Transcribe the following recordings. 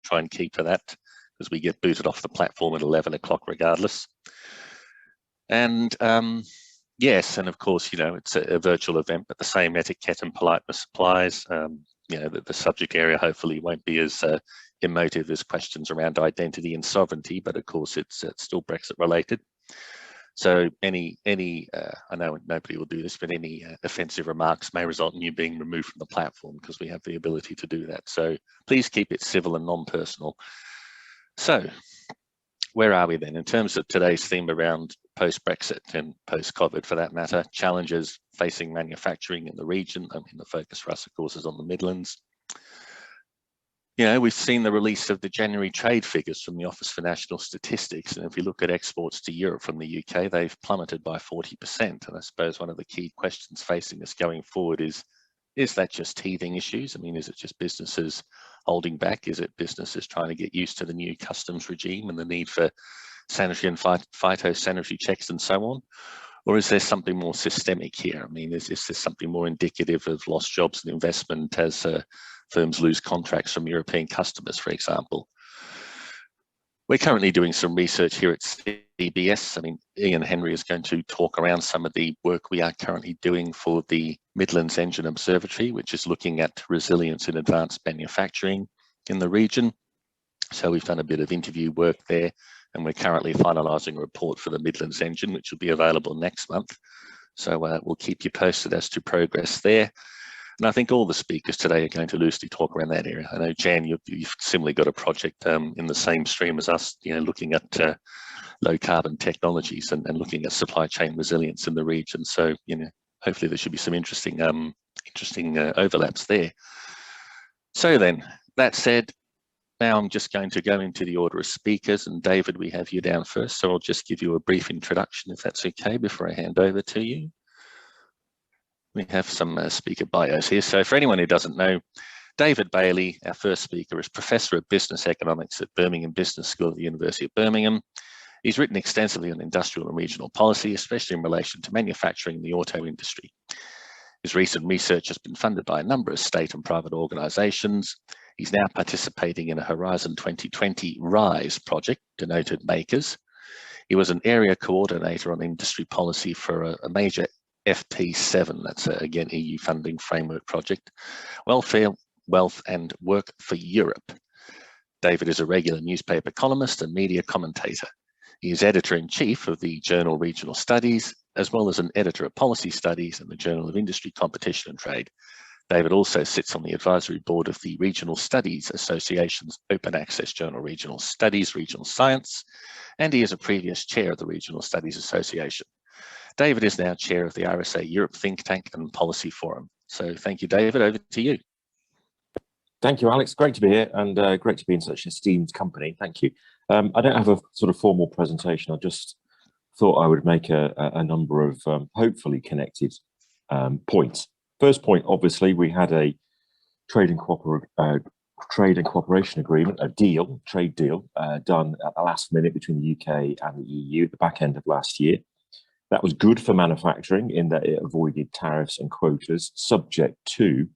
try and keep to that, because we get booted off the platform at 11 o'clock regardless. And yes, and of course, it's a virtual event, but the same etiquette and politeness applies. The subject area hopefully won't be as emotive as questions around identity and sovereignty, but of course it's still Brexit related. So any I know nobody will do this, but any offensive remarks may result in you being removed from the platform, because we have the ability to do that. So please keep it civil and non-personal. So where are we then in terms of today's theme around post-Brexit and post-COVID for that matter, challenges facing manufacturing in the region? I mean, the focus for us, of course, is on the Midlands. We've seen the release of the January trade figures from the Office for National Statistics. And if you look at exports to Europe from the UK, they've plummeted by 40%. And I suppose one of the key questions facing us going forward is that just teething issues? I mean, is it just businesses holding back? Is it businesses trying to get used to the new customs regime and the need for sanitary and phytosanitary checks and so on? Or is there something more systemic here? I mean, is this something more indicative of lost jobs and investment as firms lose contracts from European customers, for example? We're currently doing some research here at CBS. I mean, Ian Henry is going to talk around some of the work we are currently doing for the Midlands Engine Observatory, which is looking at resilience in advanced manufacturing in the region. So we've done a bit of interview work there, and we're currently finalising a report for the Midlands Engine, which will be available next month. So we'll keep you posted as to progress there. And I think all the speakers today are going to loosely talk around that area. I know, Jan, you've similarly got a project in the same stream as us, looking at low carbon technologies and looking at supply chain resilience in the region. So, hopefully there should be some interesting overlaps there. So then, that said, now I'm just going to go into the order of speakers, and David, we have you down first. So I'll just give you a brief introduction, if that's okay, before I hand over to you. We have some speaker bios here. So for anyone who doesn't know, David Bailey, our first speaker, is Professor of Business Economics at Birmingham Business School at the University of Birmingham. He's written extensively on industrial and regional policy, especially in relation to manufacturing in the auto industry. His recent research has been funded by a number of state and private organisations. He's now participating in a Horizon 2020 RISE project, denoted Makers. He was an area coordinator on industry policy for a major FP7, that's again EU funding framework project, Welfare, Wealth and Work for Europe. David is a regular newspaper columnist and media commentator. He is editor-in-chief of the journal Regional Studies, as well as an editor of Policy Studies and the Journal of Industry, Competition and Trade. David also sits on the advisory board of the Regional Studies Association's open access journal Regional Studies, Regional Science, and he is a previous chair of the Regional Studies Association. David is now chair of the RSA Europe think tank and policy forum. So thank you, David. Over to you. Thank you, Alex. Great to be here, and great to be in such esteemed company. Thank you. I don't have a sort of formal presentation. I just thought I would make a number of hopefully connected points. First point, obviously, we had a trade and cooperation agreement, trade deal, done at the last minute between the UK and the EU at the back end of last year. That was good for manufacturing in that it avoided tariffs and quotas subject to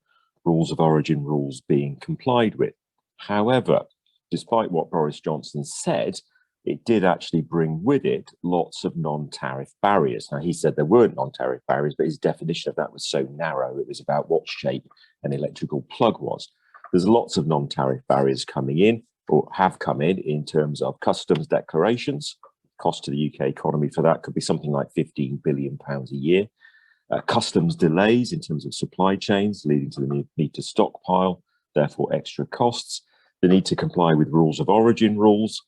rules of origin rules being complied with. However, despite what Boris Johnson said, it did actually bring with it lots of non-tariff barriers. Now, he said there weren't non-tariff barriers, but his definition of that was so narrow. It was about what shape an electrical plug was. There's lots of non-tariff barriers coming in, or have come in terms of customs declarations. Cost to the UK economy for that could be something like £15 billion a year. Customs delays in terms of supply chains, leading to the need to stockpile, therefore extra costs. The need to comply with rules of origin rules,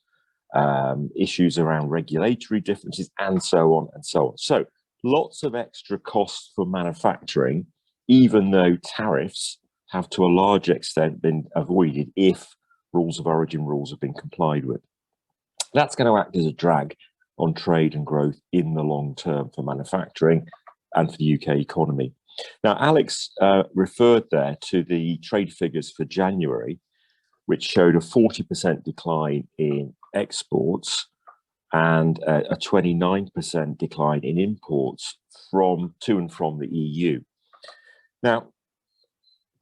issues around regulatory differences, and so on and so on. So lots of extra costs for manufacturing, even though tariffs have to a large extent been avoided if rules of origin rules have been complied with. That's going to act as a drag on trade and growth in the long term for manufacturing and for the UK economy. Now, Alex referred there to the trade figures for January, which showed a 40% decline in exports and a 29% decline in imports to and from the EU. Now,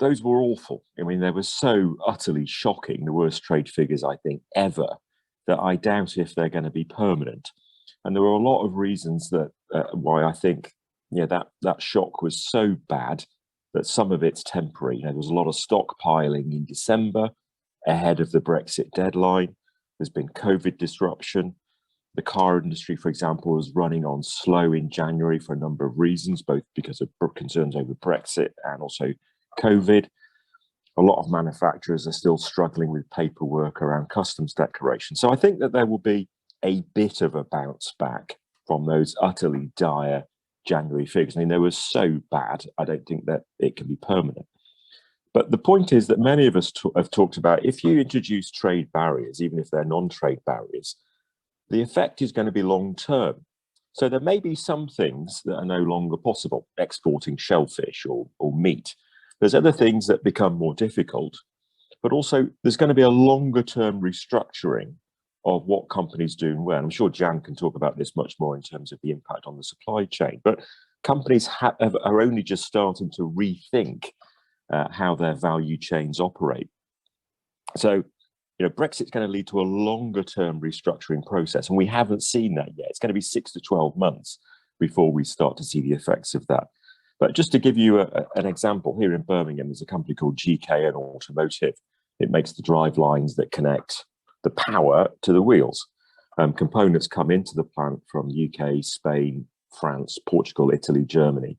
those were awful. I mean, they were so utterly shocking, the worst trade figures, I think, ever, that I doubt if they're going to be permanent. And there were a lot of reasons that why I think that shock was so bad that some of it's temporary. There was a lot of stockpiling in December ahead of the Brexit deadline. There's been COVID disruption. The car industry, for example, was running on slow in January for a number of reasons, both because of concerns over Brexit and also COVID. A lot of manufacturers are still struggling with paperwork around customs declaration. So I think that there will be a bit of a bounce back from those utterly dire January figures. I mean, they were so bad, I don't think that it can be permanent. But the point is that many of us have talked about, if you introduce trade barriers, even if they're non-trade barriers, the effect is going to be long-term. So there may be some things that are no longer possible, exporting shellfish or meat. There's other things that become more difficult, but also there's going to be a longer-term restructuring of what companies do and where. I'm sure Jan can talk about this much more in terms of the impact on the supply chain, but companies are only just starting to rethink how their value chains operate. So, Brexit's going to lead to a longer-term restructuring process, and we haven't seen that yet. It's going to be 6 to 12 months before we start to see the effects of that. But just to give you an example, here in Birmingham, there's a company called GKN Automotive. It makes the drive lines that connect the power to the wheels. Components come into the plant from UK, Spain, France, Portugal, Italy, Germany.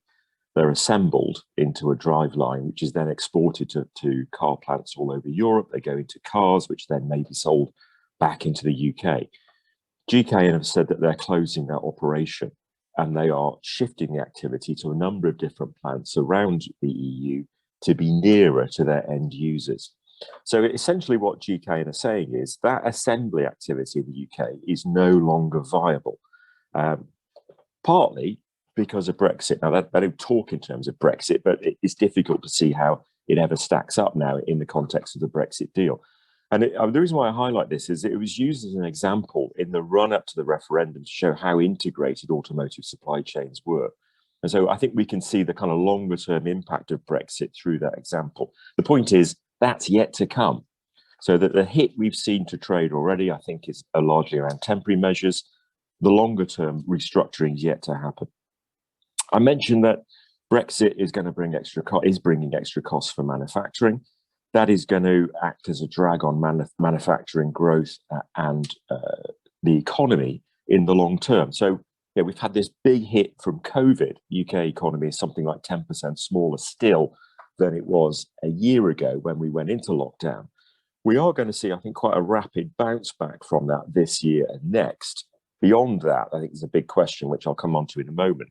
They're assembled into a drive line, which is then exported to car plants all over Europe. They go into cars, which then may be sold back into the UK. GKN have said that they're closing that operation, and they are shifting the activity to a number of different plants around the EU to be nearer to their end users. So essentially what GKN are saying is that assembly activity in the UK is no longer viable, partly because of Brexit. Now, they don't talk in terms of Brexit, but it's difficult to see how it ever stacks up now in the context of the Brexit deal. And the reason why I highlight this is it was used as an example in the run-up to the referendum to show how integrated automotive supply chains were. And so I think we can see the kind of longer-term impact of Brexit through that example. The point is, that's yet to come. So that the hit we've seen to trade already, I think, is largely around temporary measures. The longer-term restructuring is yet to happen. I mentioned that Brexit is going to bringing extra costs for manufacturing. That is going to act as a drag on manufacturing growth and the economy in the long term. So we've had this big hit from COVID. UK economy is something like 10% smaller still than it was a year ago when we went into lockdown. We are going to see, I think, quite a rapid bounce back from that this year and next. Beyond that, I think there's a big question, which I'll come on to in a moment.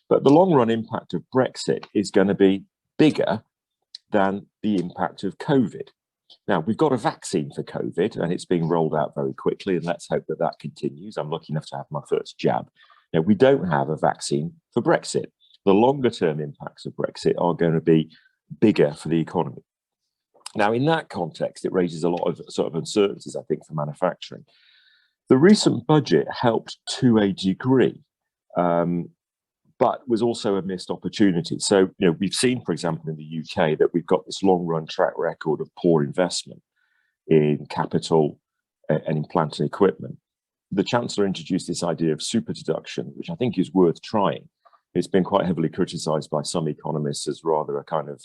But the long-run impact of Brexit is going to be bigger than the impact of COVID. Now, we've got a vaccine for COVID, and it's being rolled out very quickly, and let's hope that that continues. I'm lucky enough to have my first jab. Now, we don't have a vaccine for Brexit. The longer-term impacts of Brexit are going to be bigger for the economy. Now, in that context, it raises a lot of sort of uncertainties, I think, for manufacturing. The recent budget helped to a degree, but was also a missed opportunity. So, we've seen, for example, in the UK that we've got this long-run track record of poor investment in capital and in plant and equipment. The Chancellor introduced this idea of super deduction, which I think is worth trying. It's been quite heavily criticised by some economists as rather a kind of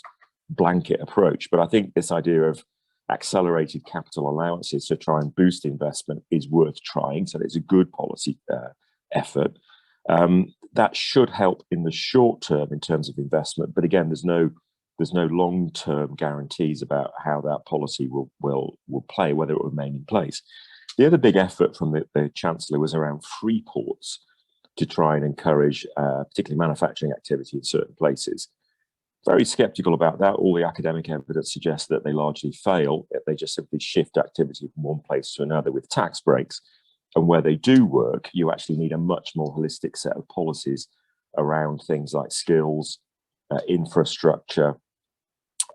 blanket approach. But I think this idea of accelerated capital allowances to try and boost investment is worth trying. So it's a good policy effort. That should help in the short term in terms of investment. But again, there's no long-term guarantees about how that policy will play, whether it will remain in place. The other big effort from the Chancellor was around free ports to try and encourage particularly manufacturing activity in certain places. Very skeptical about that. All the academic evidence suggests that they largely fail. They just simply shift activity from one place to another with tax breaks. And where they do work, you actually need a much more holistic set of policies around things like skills, infrastructure,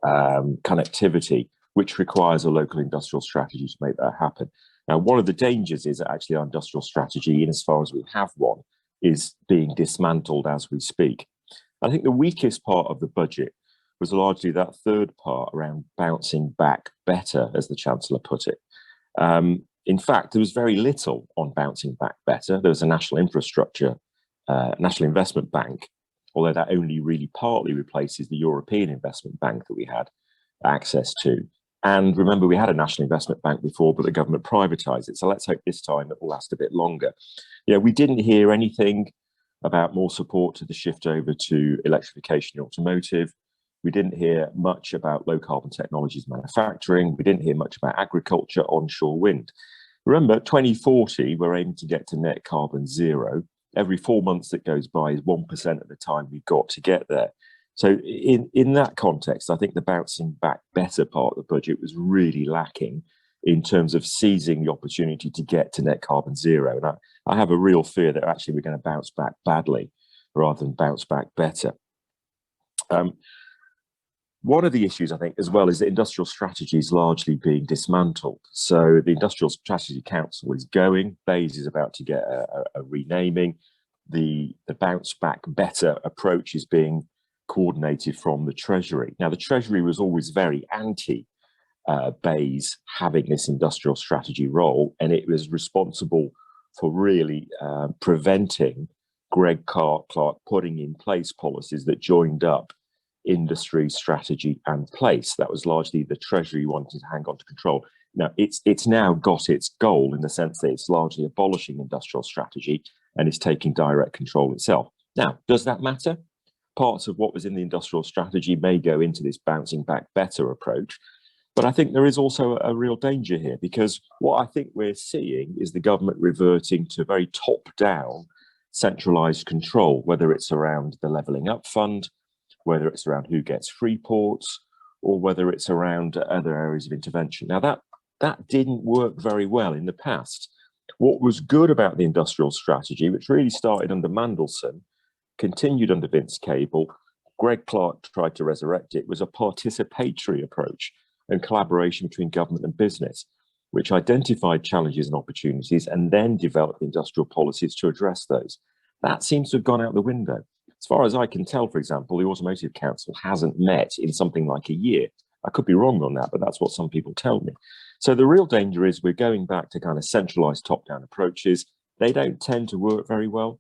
connectivity, which requires a local industrial strategy to make that happen. Now, one of the dangers is that actually our industrial strategy, in as far as we have one, is being dismantled as we speak. I think the weakest part of the budget was largely that third part around bouncing back better, as the Chancellor put it. In fact, there was very little on bouncing back better. There was a national infrastructure, national investment bank, although that only really partly replaces the European Investment Bank that we had access to. And remember, we had a national investment bank before, but the government privatised it. So let's hope this time it will last a bit longer. We didn't hear anything about more support to the shift over to electrification in automotive. We didn't hear much about low carbon technologies manufacturing. We didn't hear much about agriculture, onshore wind. Remember, 2040, we're aiming to get to net carbon zero. Every 4 months that goes by is 1% of the time we've got to get there. So in that context, I think the bouncing back better part of the budget was really lacking in terms of seizing the opportunity to get to net carbon zero. And I have a real fear that actually we're going to bounce back badly rather than bounce back better. One of the issues, I think, as well, is that industrial strategy is largely being dismantled. So the Industrial Strategy Council is going. BEIS is about to get a renaming. The bounce back better approach is being coordinated from the Treasury. Now, the Treasury was always very anti BEIS having this industrial strategy role, and it was responsible for really preventing Greg Clark putting in place policies that joined up industry, strategy and place. That was largely the Treasury wanting to hang on to control. Now, it's now got its goal in the sense that it's largely abolishing industrial strategy and it's taking direct control itself. Now, does that matter? Parts of what was in the industrial strategy may go into this bouncing back better approach. But I think there is also a real danger here, because what I think we're seeing is the government reverting to very top-down centralised control, whether it's around the Levelling Up Fund, whether it's around who gets free ports, or whether it's around other areas of intervention. Now, that didn't work very well in the past. What was good about the industrial strategy, which really started under Mandelson, continued under Vince Cable, Greg Clark tried to resurrect it, was a participatory approach and collaboration between government and business, which identified challenges and opportunities and then developed industrial policies to address those. That seems to have gone out the window. As far as I can tell, for example, the Automotive Council hasn't met in something like a year. I could be wrong on that, but that's what some people tell me. So the real danger is we're going back to kind of centralised top-down approaches. They don't tend to work very well.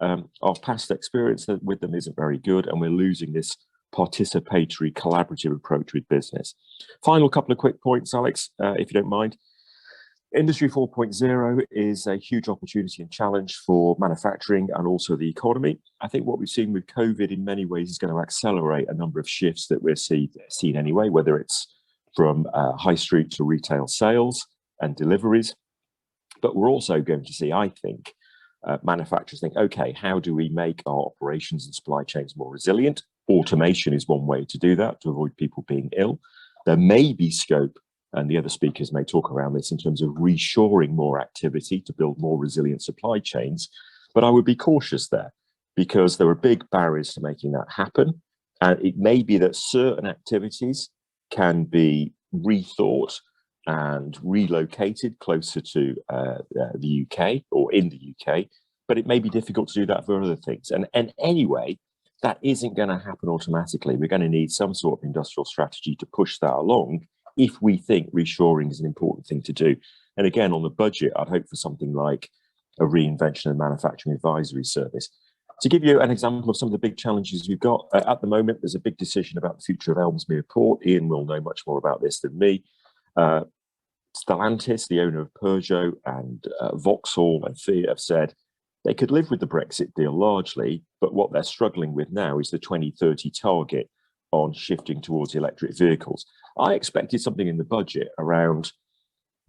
Our past experience with them isn't very good, and we're losing this participatory, collaborative approach with business. Final couple of quick points, Alex, if you don't mind. Industry 4.0 is a huge opportunity and challenge for manufacturing and also the economy. I think what we've seen with COVID in many ways is going to accelerate a number of shifts that we're seeing anyway, whether it's from high street to retail sales and deliveries. But we're also going to see, I think, manufacturers think, okay, how do we make our operations and supply chains more resilient? Automation is one way to do that, to avoid people being ill. There may be scope, and the other speakers may talk around this, in terms of reshoring more activity to build more resilient supply chains. But I would be cautious there, because there are big barriers to making that happen. And it may be that certain activities can be rethought and relocated closer to the UK or in the UK, but it may be difficult to do that for other things. And anyway, that isn't going to happen automatically. We're going to need some sort of industrial strategy to push that along if we think reshoring is an important thing to do. And again, on the budget, I'd hope for something like a reinvention of manufacturing advisory service. To give you an example of some of the big challenges we've got, at the moment, there's a big decision about the future of Ellesmere Port. Ian will know much more about this than me. Stellantis, the owner of Peugeot, and Vauxhall and Fiat have said they could live with the Brexit deal largely, but what they're struggling with now is the 2030 target on shifting towards electric vehicles. I expected something in the budget around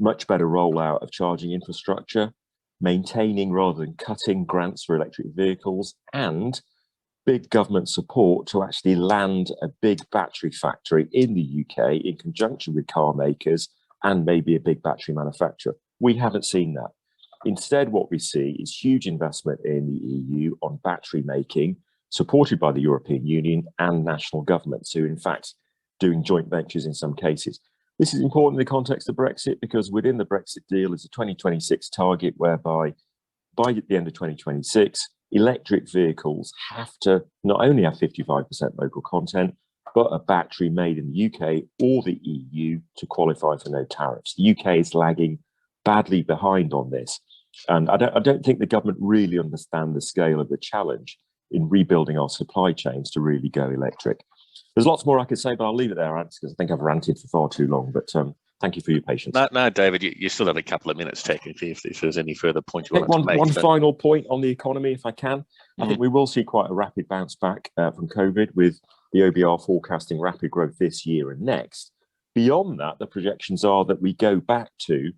much better rollout of charging infrastructure, maintaining rather than cutting grants for electric vehicles, and big government support to actually land a big battery factory in the UK in conjunction with car makers and maybe a big battery manufacturer. We haven't seen that. Instead, what we see is huge investment in the EU on battery making, supported by the European Union and national governments, who in fact doing joint ventures in some cases. This is important in the context of Brexit, because within the Brexit deal is a 2026 target whereby by the end of 2026, electric vehicles have to not only have 55% local content, but a battery made in the UK or the EU to qualify for no tariffs. The UK is lagging badly behind on this. And I don't think the government really understand the scale of the challenge in rebuilding our supply chains to really go electric. There's lots more I could say, but I'll leave it there, Alex, because I think I've ranted for far too long. But thank you for your patience. No, David, you still have a couple of minutes technically if there's any further point you want to make. One final point on the economy, if I can. I think we will see quite a rapid bounce back from COVID, with the OBR forecasting rapid growth this year and next. Beyond that, the projections are that we go back to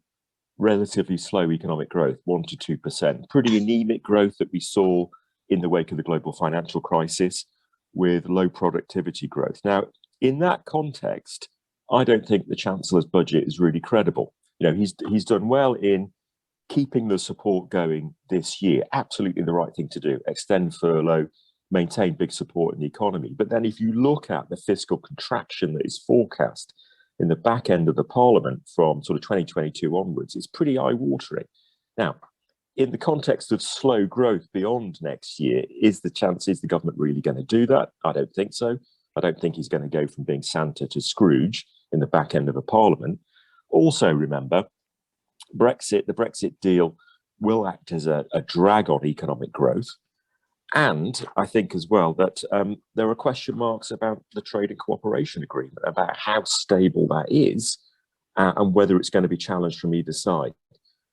relatively slow economic growth, 1 to 2%. Pretty anemic growth that we saw in the wake of the global financial crisis, with low productivity growth. Now, in that context, I don't think the Chancellor's budget is really credible. You know, he's done well in keeping the support going this year. Absolutely the right thing to do. Extend furlough, maintain big support in the economy. But then if you look at the fiscal contraction that is forecast in the back end of the Parliament from sort of 2022 onwards, it's pretty eye-watering. Now, in the context of slow growth beyond next year, is the government really going to do that? I don't think so. I don't think he's going to go from being Santa to Scrooge in the back end of a Parliament. Also, remember, the Brexit deal will act as a drag on economic growth. And I think as well that there are question marks about the trade and cooperation agreement, about how stable that is and whether it's going to be challenged from either side.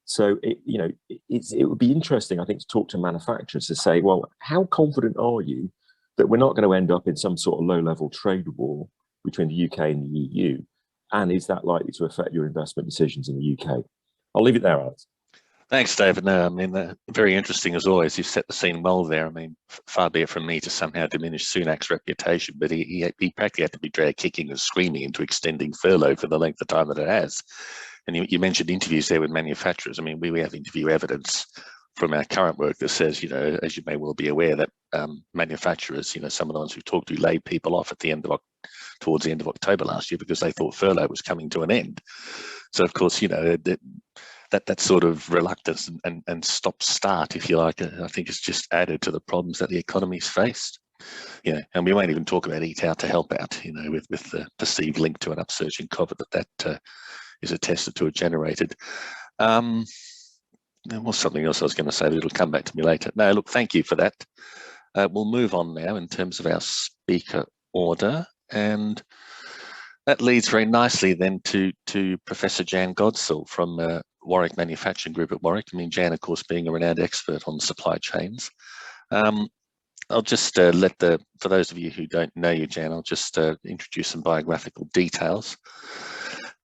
So, it would be interesting, I think, to talk to manufacturers to say, well, how confident are you that we're not going to end up in some sort of low-level trade war between the UK and the EU? And is that likely to affect your investment decisions in the UK? I'll leave it there, Alex. Thanks, David. No, I mean, very interesting as always. You've set the scene well there. I mean, far be it from me to somehow diminish Sunak's reputation, but he practically had to be dragged kicking and screaming into extending furlough for the length of time that it has. And you mentioned interviews there with manufacturers. I mean, we have interview evidence from our current work that says, you know, as you may well be aware, that manufacturers, you know, some of the ones we've talked to laid people off towards the end of October last year because they thought furlough was coming to an end. So, of course, you know, that sort of reluctance and stop-start, if you like, I think has just added to the problems that the economy's faced. You know, and we won't even talk about Eat Out to Help Out, you know, with the perceived link to an upsurge in COVID that is attested to have generated. There was something else I was going to say, but it'll come back to me later. No, look, thank you for that. We'll move on now in terms of our speaker order, and that leads very nicely then to Professor Jan Godsell from Warwick Manufacturing Group at Warwick. I mean, Jan, of course, being a renowned expert on supply chains. I'll just for those of you who don't know you, Jan, I'll just introduce some biographical details.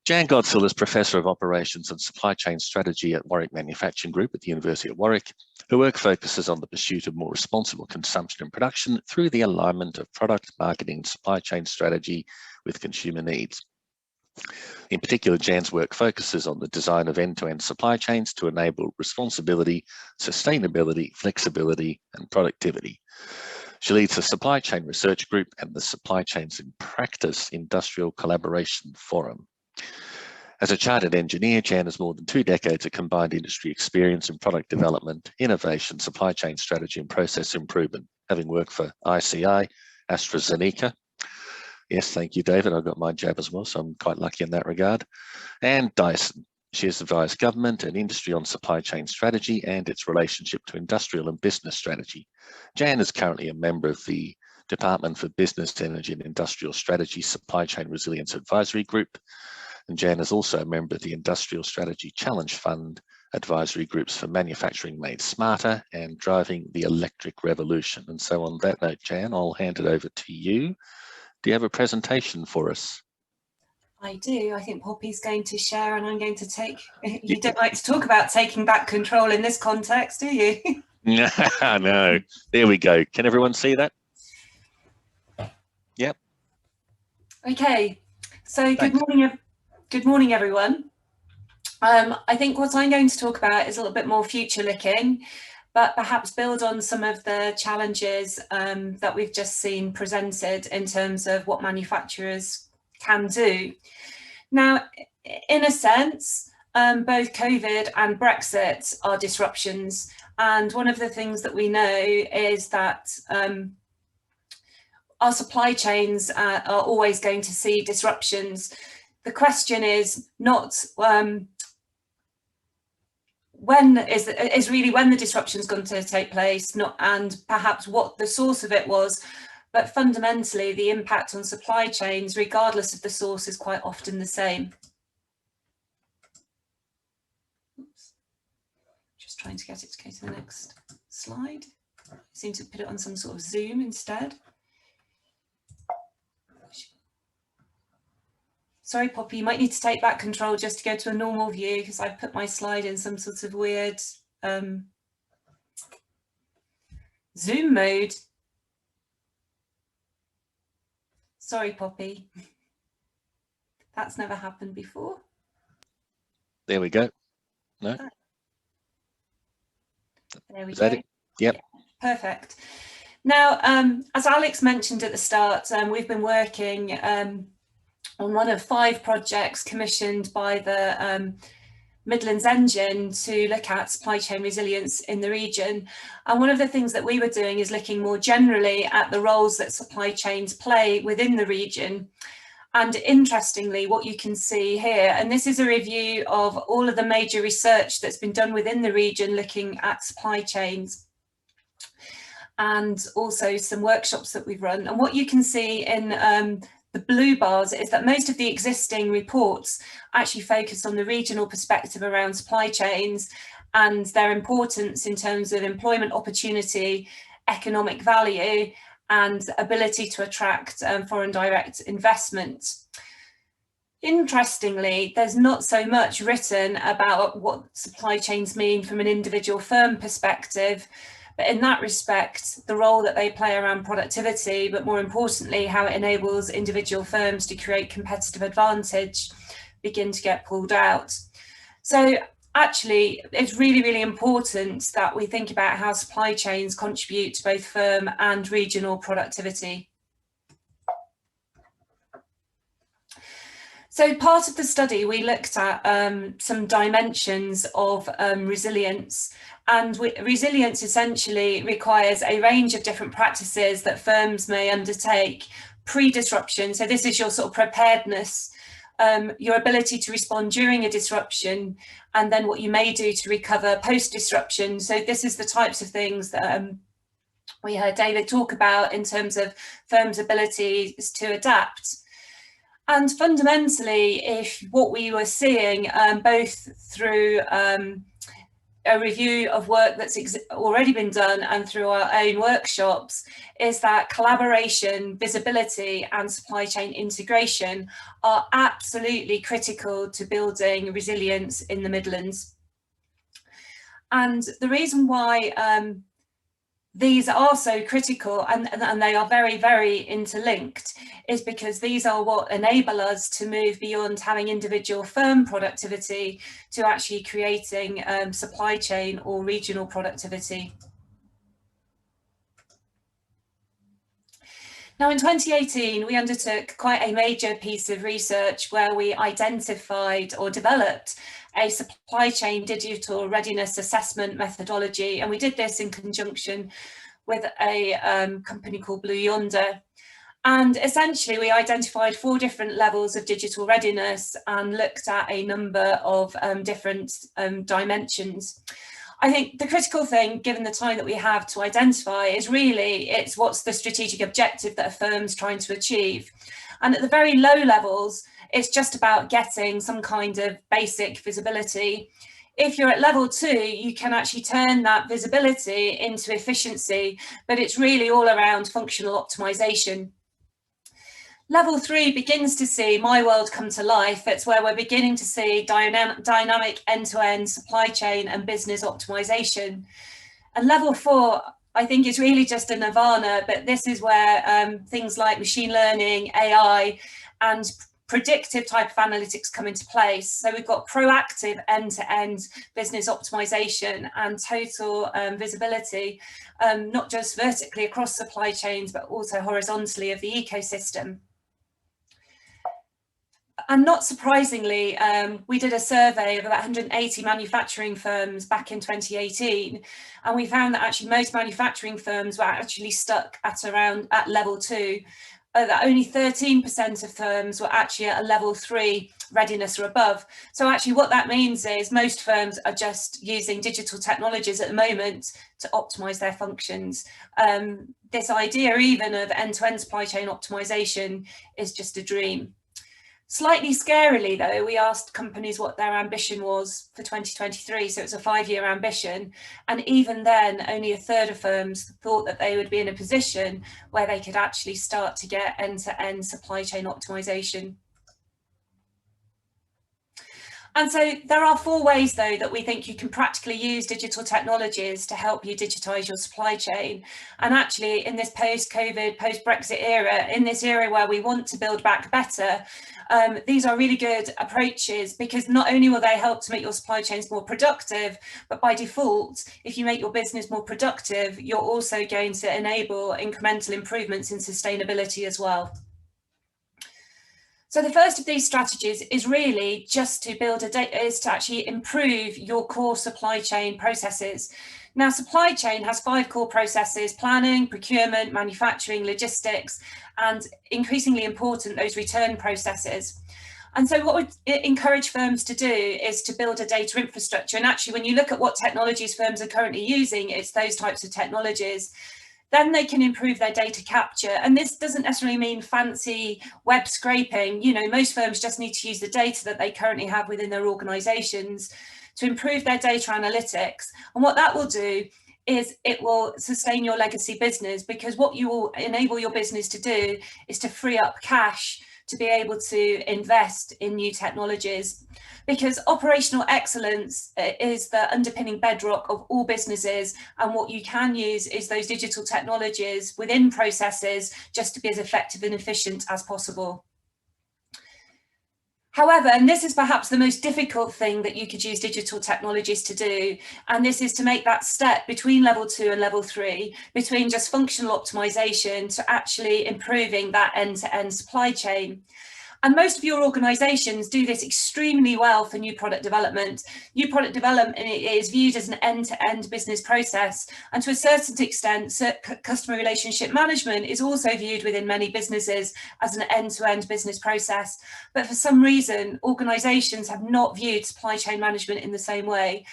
Jan Godsell is Professor of Operations and Supply Chain Strategy at Warwick Manufacturing Group at the University of Warwick. Her work focuses on the pursuit of more responsible consumption and production through the alignment of product, marketing, and supply chain strategy with consumer needs. In particular, Jan's work focuses on the design of end-to-end supply chains to enable responsibility, sustainability, flexibility, and productivity. She leads the Supply Chain Research Group and the Supply Chains in Practice Industrial Collaboration Forum. As a chartered engineer, Jan has more than 2 decades of combined industry experience in product development, innovation, supply chain strategy, and process improvement, having worked for ICI, AstraZeneca. Yes, thank you, David. I got my jab as well, so I'm quite lucky in that regard. And Dyson. She has advised government and industry on supply chain strategy and its relationship to industrial and business strategy. Jan is currently a member of the Department for Business, Energy and Industrial Strategy Supply Chain Resilience Advisory Group. And Jan is also a member of the Industrial Strategy Challenge Fund advisory groups for manufacturing made smarter and driving the electric revolution. And so on that note, Jan, I'll hand it over to you. Do you have a presentation for us? I do. I think Poppy's going to share and I'm going to take, you don't like to talk about taking back control in this context, do you? No, there we go. Can everyone see that? Yep. Okay, so good morning, everyone. I think what I'm going to talk about is a little bit more future looking, but perhaps build on some of the challenges that we've just seen presented in terms of what manufacturers can do. Now, in a sense, both COVID and Brexit are disruptions. And one of the things that we know is that our supply chains are always going to see disruptions. The question is not when is really when the disruption is going to take place, not and perhaps what the source of it was, but fundamentally the impact on supply chains, regardless of the source, is quite often the same. Oops. Just trying to get it to go to the next slide. I seem to put it on some sort of zoom instead. Sorry, Poppy, you might need to take back control just to go to a normal view, because I've put my slide in some sort of weird zoom mode. Sorry, Poppy. That's never happened before. There we go. No. There we Is go. that it? Yep. Yeah, perfect. Now, as Alex mentioned at the start, we've been working on one of 5 projects commissioned by the Midlands Engine to look at supply chain resilience in the region. And one of the things that we were doing is looking more generally at the roles that supply chains play within the region. And interestingly, what you can see here, and this is a review of all of the major research that's been done within the region looking at supply chains, and also some workshops that we've run. And what you can see in the blue bars is that most of the existing reports actually focus on the regional perspective around supply chains and their importance in terms of employment opportunity, economic value, and ability to attract foreign direct investment. Interestingly, there's not so much written about what supply chains mean from an individual firm perspective, but in that respect, the role that they play around productivity, but more importantly, how it enables individual firms to create competitive advantage, begin to get pulled out. So actually, it's really, really important that we think about how supply chains contribute to both firm and regional productivity. So part of the study, we looked at some dimensions of resilience, and resilience essentially requires a range of different practices that firms may undertake pre-disruption. So this is your sort of preparedness, your ability to respond during a disruption, and then what you may do to recover post-disruption. So this is the types of things that we heard David talk about in terms of firms' abilities to adapt. And fundamentally, if what we were seeing, both through a review of work that's already been done and through our own workshops, is that collaboration, visibility, and supply chain integration are absolutely critical to building resilience in the Midlands. And the reason why these are so critical and they are very, very interlinked is because these are what enable us to move beyond having individual firm productivity to actually creating supply chain or regional productivity. Now in 2018, we undertook quite a major piece of research where we identified or developed a supply chain digital readiness assessment methodology. And we did this in conjunction with a company called Blue Yonder. And essentially we identified 4 different levels of digital readiness and looked at a number of different dimensions. I think the critical thing, given the time that we have to identify, is really it's what's the strategic objective that a firm's trying to achieve. And at the very low levels, it's just about getting some kind of basic visibility. If you're at level 2, you can actually turn that visibility into efficiency, but it's really all around functional optimization. Level 3 begins to see my world come to life. It's where we're beginning to see dynamic end-to-end supply chain and business optimization. And level 4, I think, is really just a nirvana, but this is where things like machine learning, AI, and predictive type of analytics come into place. So we've got proactive end-to-end business optimization and total visibility, not just vertically across supply chains, but also horizontally of the ecosystem. And not surprisingly, we did a survey of about 180 manufacturing firms back in 2018, and we found that actually most manufacturing firms were actually stuck at level 2. That only 13% of firms were actually at a level 3 readiness or above. So actually what that means is most firms are just using digital technologies at the moment to optimize their functions. This idea even of end-to-end supply chain optimization is just a dream. Slightly scarily though, we asked companies what their ambition was for 2023, so it's a 5-year ambition, and even then only a third of firms thought that they would be in a position where they could actually start to get end-to-end supply chain optimization. And so there are 4 ways though that we think you can practically use digital technologies to help you digitize your supply chain. And actually in this post-COVID, post-Brexit era, in this era where we want to build back better, these are really good approaches, because not only will they help to make your supply chains more productive, but by default, if you make your business more productive, you're also going to enable incremental improvements in sustainability as well. So the first of these strategies is really just to build is to actually improve your core supply chain processes. Now, supply chain has 5 core processes: planning, procurement, manufacturing, logistics, and increasingly important, those return processes. And so what we encourage firms to do is to build a data infrastructure. And actually, when you look at what technologies firms are currently using, it's those types of technologies. Then they can improve their data capture. And this doesn't necessarily mean fancy web scraping. You know, most firms just need to use the data that they currently have within their organizations to improve their data analytics. And what that will do is it will sustain your legacy business, because what you will enable your business to do is to free up cash to be able to invest in new technologies, because operational excellence is the underpinning bedrock of all businesses, and what you can use is those digital technologies within processes just to be as effective and efficient as possible. However, and this is perhaps the most difficult thing that you could use digital technologies to do, and this is to make that step between level 2 and level 3, between just functional optimization to actually improving that end-to-end supply chain. And most of your organizations do this extremely well for new product development. New product development is viewed as an end-to-end business process. And to a certain extent, customer relationship management is also viewed within many businesses as an end-to-end business process. But for some reason, organizations have not viewed supply chain management in the same way.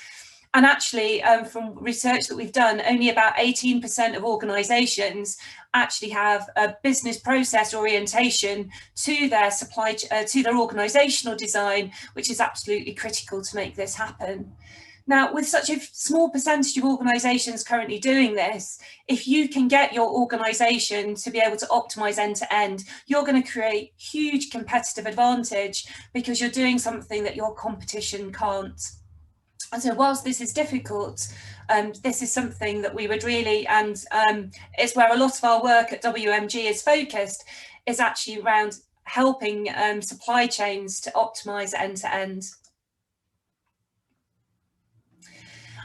And actually, from research that we've done, only about 18% of organisations actually have a business process orientation to their to their organisational design, which is absolutely critical to make this happen. Now, with such a small percentage of organisations currently doing this, if you can get your organisation to be able to optimise end-to-end, you're going to create huge competitive advantage, because you're doing something that your competition can't. And so whilst this is difficult, this is something that we would really, and it's where a lot of our work at WMG is focused, is actually around helping supply chains to optimise end-to-end.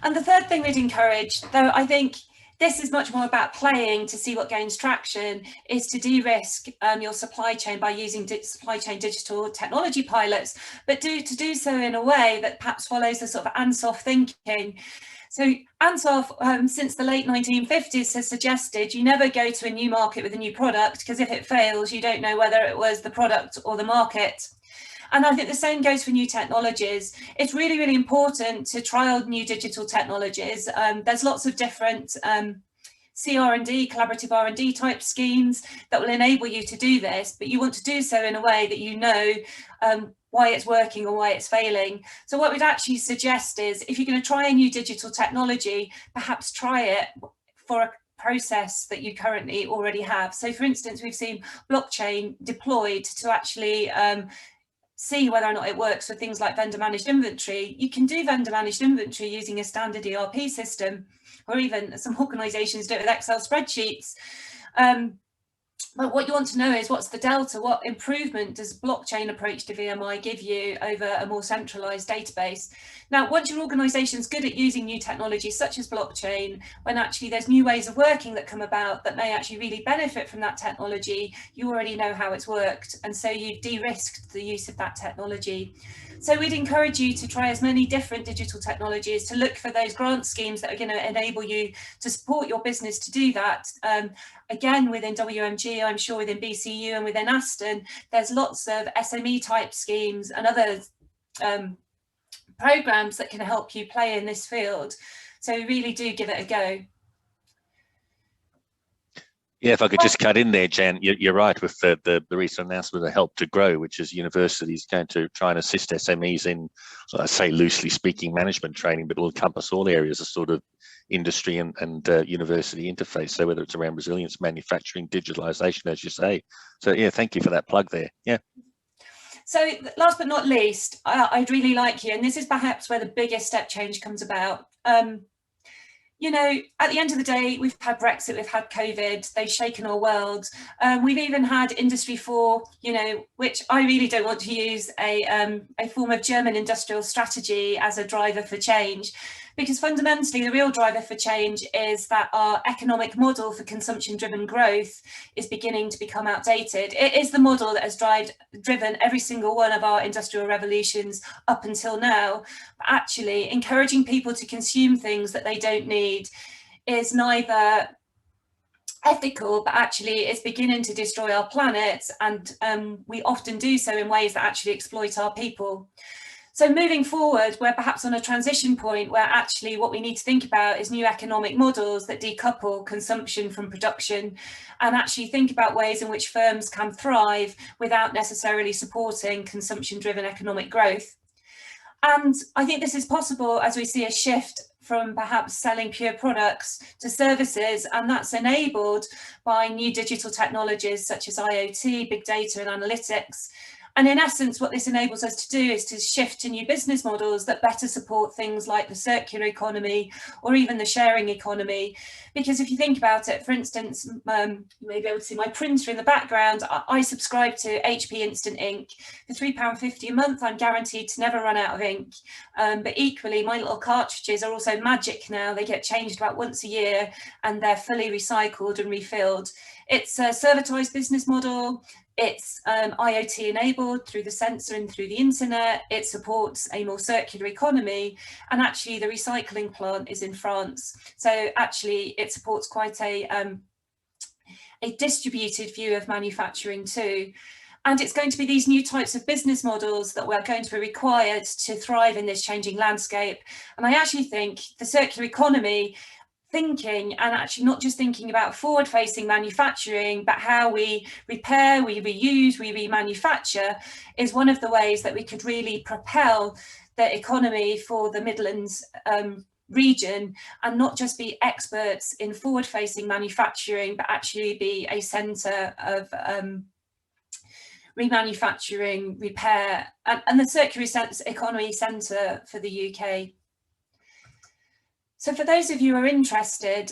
And the third thing we'd encourage, though I think this is much more about playing to see what gains traction, is to de-risk your supply chain by using supply chain digital technology pilots, but to do so in a way that perhaps follows the sort of Ansoff thinking. So Ansoff, since the late 1950s, has suggested you never go to a new market with a new product, because if it fails, you don't know whether it was the product or the market. And I think the same goes for new technologies. It's really, really important to trial new digital technologies. There's lots of different CR&D, collaborative R&D type schemes that will enable you to do this, but you want to do so in a way that you know why it's working or why it's failing. So what we'd actually suggest is, if you're going to try a new digital technology, perhaps try it for a process that you currently already have. So for instance, we've seen blockchain deployed to actually see whether or not it works for things like vendor managed inventory. You can do vendor managed inventory using a standard ERP system, or even some organisations do it with Excel spreadsheets. But what you want to know is what's the delta, what improvement does blockchain approach to VMI give you over a more centralized database? Now, once your organization's good at using new technologies such as blockchain, when actually there's new ways of working that come about that may actually really benefit from that technology, you already know how it's worked. And so you've de-risked the use of that technology. So we'd encourage you to try as many different digital technologies, to look for those grant schemes that are going to enable you to support your business to do that. Again, within WMG, I'm sure within BCU and within Aston, there's lots of SME type schemes and other programs that can help you play in this field. So really do give it a go. Yeah, if I could just cut in there, Jan, you're right with the recent announcement of Help to Grow, which is universities going to try and assist SMEs in, so I say loosely speaking, management training, but will encompass all areas of sort of industry and university interface. So whether it's around resilience, manufacturing, digitalisation, as you say. So yeah, thank you for that plug there. Yeah. So last but not least, I'd really like you, and this is perhaps where the biggest step change comes about. You know, at the end of the day, we've had Brexit, we've had COVID, they've shaken our world. We've even had Industry 4, you know, which I really don't want to use a form of German industrial strategy as a driver for change, because fundamentally the real driver for change is that our economic model for consumption-driven growth is beginning to become outdated. It is the model that has driven every single one of our industrial revolutions up until now. But actually, encouraging people to consume things that they don't need is neither ethical, but actually it's beginning to destroy our planet, and we often do so in ways that actually exploit our people. So moving forward, we're perhaps on a transition point where actually what we need to think about is new economic models that decouple consumption from production, and actually think about ways in which firms can thrive without necessarily supporting consumption-driven economic growth. And I think this is possible as we see a shift from perhaps selling pure products to services, and that's enabled by new digital technologies such as IoT, big data and analytics. And in essence, what this enables us to do is to shift to new business models that better support things like the circular economy or even the sharing economy. Because if you think about it, for instance, you may be able to see my printer in the background. I subscribe to HP Instant Ink. For £3.50 a month, I'm guaranteed to never run out of ink. But equally, my little cartridges are also magic now. They get changed about once a year and they're fully recycled and refilled. It's a servitized business model. It's IoT enabled through the sensor and through the internet. It supports a more circular economy, and actually the recycling plant is in France. So actually it supports quite a distributed view of manufacturing too. And it's going to be these new types of business models that we're going to be required to thrive in this changing landscape. And I actually think the circular economy, thinking and actually not just thinking about forward-facing manufacturing, but how we repair, we reuse, we remanufacture, is one of the ways that we could really propel the economy for the Midlands region, and not just be experts in forward-facing manufacturing, but actually be a centre of remanufacturing, repair, and the circular economy centre for the UK. So for those of you who are interested,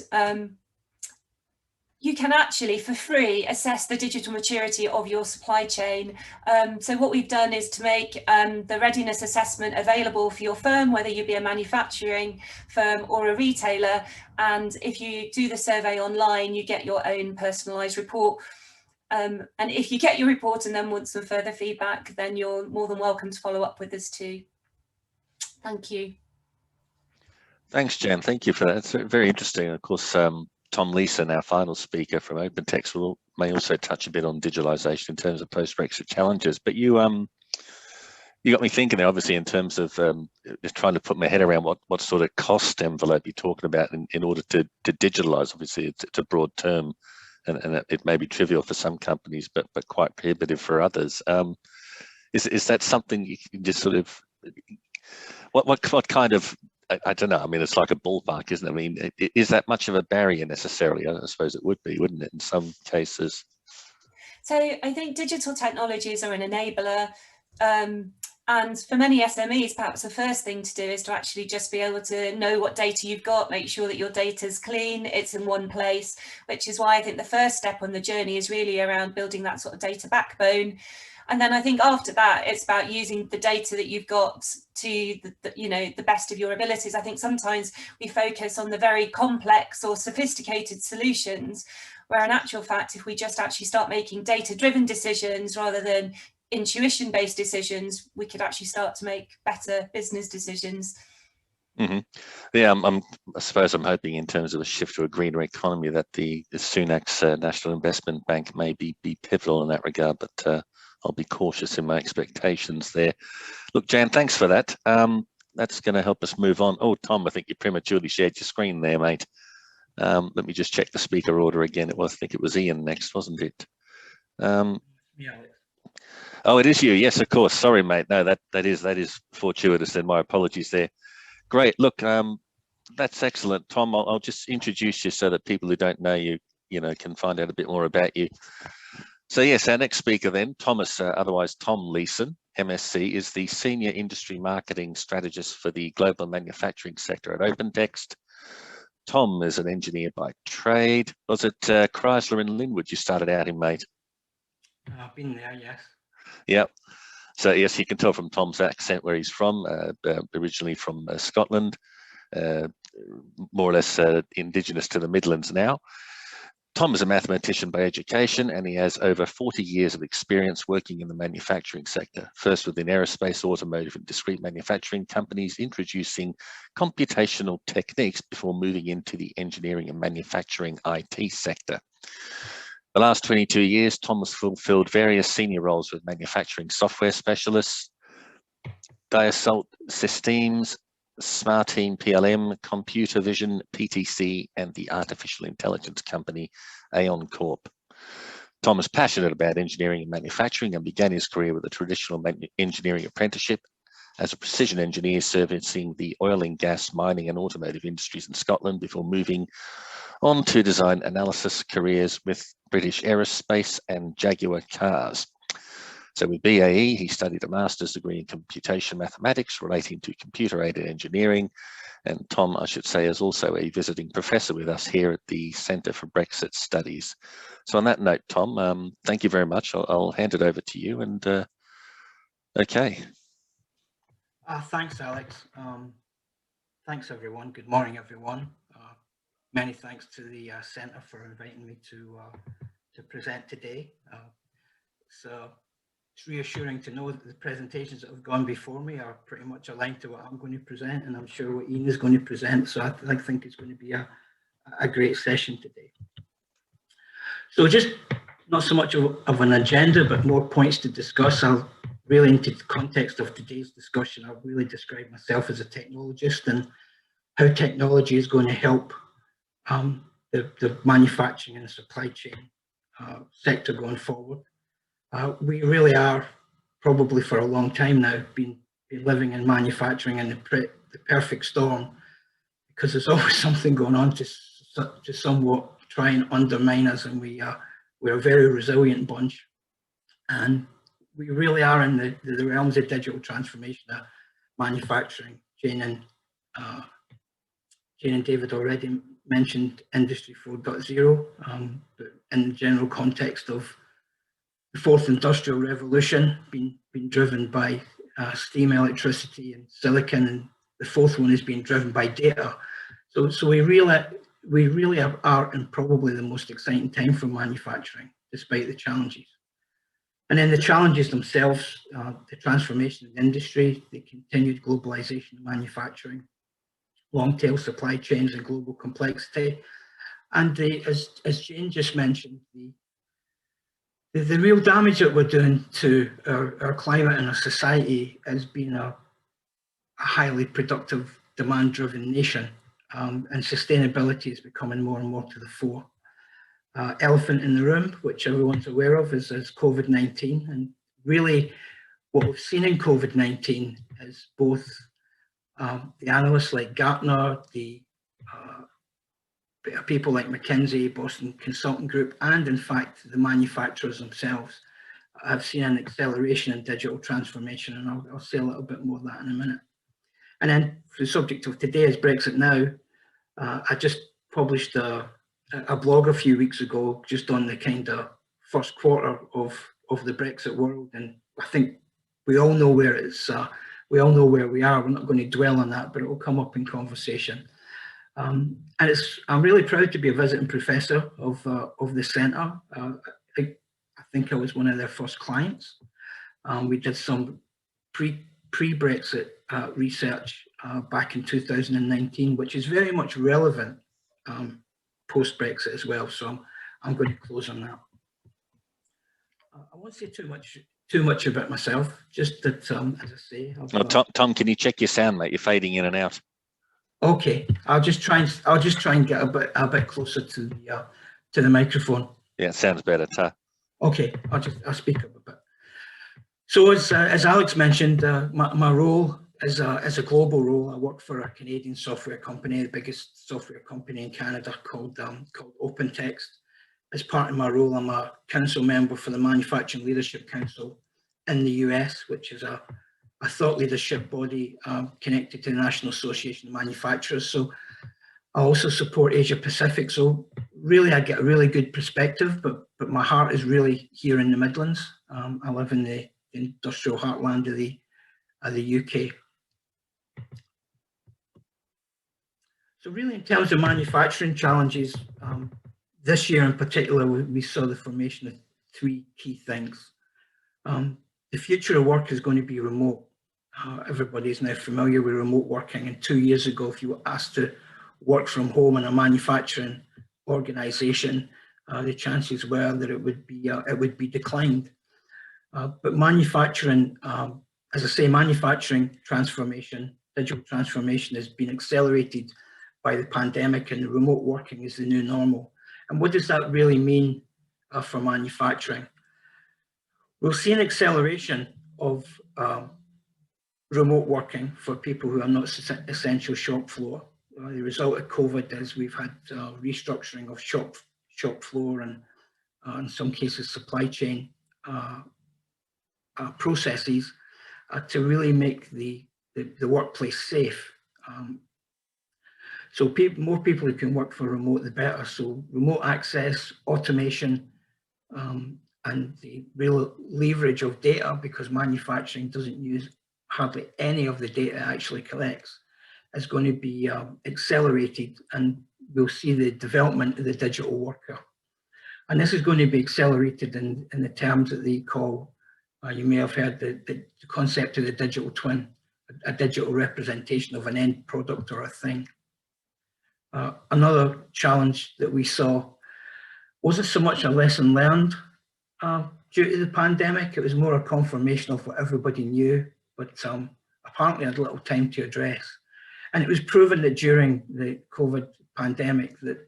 you can actually, for free, assess the digital maturity of your supply chain. So what we've done is to make the Readiness Assessment available for your firm, whether you be a manufacturing firm or a retailer. And if you do the survey online, you get your own personalised report. And if you get your report and then want some further feedback, then you're more than welcome to follow up with us too. Thank you. Thanks, Jan. Thank you for that. It's very interesting. Of course, Tom Leeson, our final speaker from OpenText, may also touch a bit on digitalisation in terms of post-Brexit challenges. But you got me thinking there, obviously, in terms of just trying to put my head around what sort of cost envelope you're talking about in order to digitalise. Obviously, it's a broad term, and it may be trivial for some companies, but quite prohibitive for others. Is that something you can just sort of what kind of, I don't know, I mean, it's like a ballpark, isn't it? I mean, is that much of a barrier necessarily? I suppose it would be, wouldn't it, in some cases? So I think digital technologies are an enabler. And for many SMEs, perhaps the first thing to do is to actually just be able to know what data you've got, make sure that your data is clean, it's in one place, which is why I think the first step on the journey is really around building that sort of data backbone. And then I think after that, it's about using the data that you've got to the best of your abilities. I think sometimes we focus on the very complex or sophisticated solutions, where in actual fact, if we just actually start making data-driven decisions rather than intuition-based decisions, we could actually start to make better business decisions. Mm-hmm. Yeah, I suppose I'm hoping in terms of a shift to a greener economy that the Sunak's National Investment Bank may be pivotal in that regard, but I'll be cautious in my expectations there. Look, Jan, thanks for that. That's going to help us move on. Oh, Tom, I think you prematurely shared your screen there, mate. Let me just check the speaker order again. I think it was Ian next, wasn't it? Yeah. Oh, it is you. Yes, of course. Sorry, mate. No, that is fortuitous. Then my apologies there. Great. Look, that's excellent, Tom. I'll just introduce you so that people who don't know you, can find out a bit more about you. So yes, our next speaker then, Thomas, otherwise Tom Leeson, MSc, is the Senior Industry Marketing Strategist for the Global Manufacturing Sector at OpenText. Tom is an engineer by trade. Was it Chrysler in Linwood you started out in, mate? I've been there, yes. Yep. So yes, you can tell from Tom's accent where he's from, originally from Scotland, more or less indigenous to the Midlands now. Tom is a mathematician by education, and he has over 40 years of experience working in the manufacturing sector, first within aerospace, automotive and discrete manufacturing companies, introducing computational techniques before moving into the engineering and manufacturing IT sector. The last 22 years, Tom has fulfilled various senior roles with manufacturing software specialists, Dassault Systems, Smartine PLM, Computer Vision, PTC, and the artificial intelligence company Aon Corp. Tom is passionate about engineering and manufacturing and began his career with a traditional engineering apprenticeship as a precision engineer servicing the oil and gas, mining and automotive industries in Scotland before moving on to design analysis careers with British Aerospace and Jaguar Cars. So with BAE, he studied a master's degree in computation mathematics relating to computer-aided engineering. And Tom, I should say, is also a visiting professor with us here at the Centre for Brexit Studies. So on that note, Tom, thank you very much. I'll hand it over to you. And okay. Thanks, Alex. Thanks, everyone. Good morning, everyone. Many thanks to the Centre for inviting me to present today. So it's reassuring to know that the presentations that have gone before me are pretty much aligned to what I'm going to present, and I'm sure what Ian is going to present. So I think it's going to be a great session today. So just not so much of an agenda, but more points to discuss. I'll really, into the context of today's discussion, I'll really describe myself as a technologist and how technology is going to help the manufacturing and the supply chain sector going forward. We really are, probably for a long time now, been living in manufacturing in the perfect storm, because there's always something going on to somewhat try and undermine us, and we're a very resilient bunch, and we really are in the realms of digital transformation of manufacturing. Jane and David already mentioned Industry 4.0, but in the general context of the fourth industrial revolution being driven by steam, electricity and silicon, and the fourth one is being driven by data. So we really are in probably the most exciting time for manufacturing, despite the challenges. And then the challenges themselves, the transformation of the industry, the continued globalization of manufacturing, long tail supply chains and global complexity, and as Jane just mentioned, the real damage that we're doing to our climate and our society as being a highly productive, demand-driven nation, and sustainability is becoming more and more to the fore. Elephant in the room, which everyone's aware of, is COVID-19, and really what we've seen in COVID-19 is both the analysts like Gartner, the people like McKinsey, Boston Consulting Group, and in fact the manufacturers themselves have seen an acceleration in digital transformation, and I'll say a little bit more of that in a minute. And then the subject of today is Brexit Now. I just published a blog a few weeks ago just on the kind of first quarter of the Brexit world, and I think we all know where it's we all know where we are. We're not going to dwell on that, but it will come up in conversation. And I'm really proud to be a visiting professor of the centre. I think I was one of their first clients. We did some pre-Brexit research back in 2019, which is very much relevant post-Brexit as well. So I'm going to close on that. I won't say too much about myself. Just that, as I say, Tom, can you check your sound, mate? You're fading in and out. Okay, I'll just try and get a bit closer to the microphone. Yeah, it sounds better. Okay, I'll speak up a bit. So as Alex mentioned, my role is a global role. I work for a Canadian software company, the biggest software company in Canada, called OpenText. As part of my role, I'm a council member for the Manufacturing Leadership Council in the US, which is a thought leadership body connected to the National Association of Manufacturers. So I also support Asia Pacific. So really, I get a really good perspective, but my heart is really here in the Midlands. I live in the industrial heartland of the UK. So really, in terms of manufacturing challenges, this year in particular, we saw the formation of three key things. The future of work is going to be remote. Everybody is now familiar with remote working, and 2 years ago, if you were asked to work from home in a manufacturing organisation, the chances were that it would be declined. But manufacturing, as I say, manufacturing transformation, digital transformation has been accelerated by the pandemic, and remote working is the new normal. And what does that really mean for manufacturing? We'll see an acceleration of remote working for people who are not essential shop floor. The result of COVID is we've had restructuring of shop floor and in some cases supply chain processes to really make the workplace safe. So more people who can work for remote, the better. So remote access, automation, and the real leverage of data, because manufacturing doesn't use hardly any of the data it actually collects, is going to be accelerated, and we'll see the development of the digital worker. And this is going to be accelerated in the terms that they call, you may have heard the concept of the digital twin, a digital representation of an end product or a thing. Another challenge that we saw wasn't so much a lesson learned due to the pandemic. It was more a confirmation of what everybody knew, but apparently had little time to address. And it was proven that during the COVID pandemic that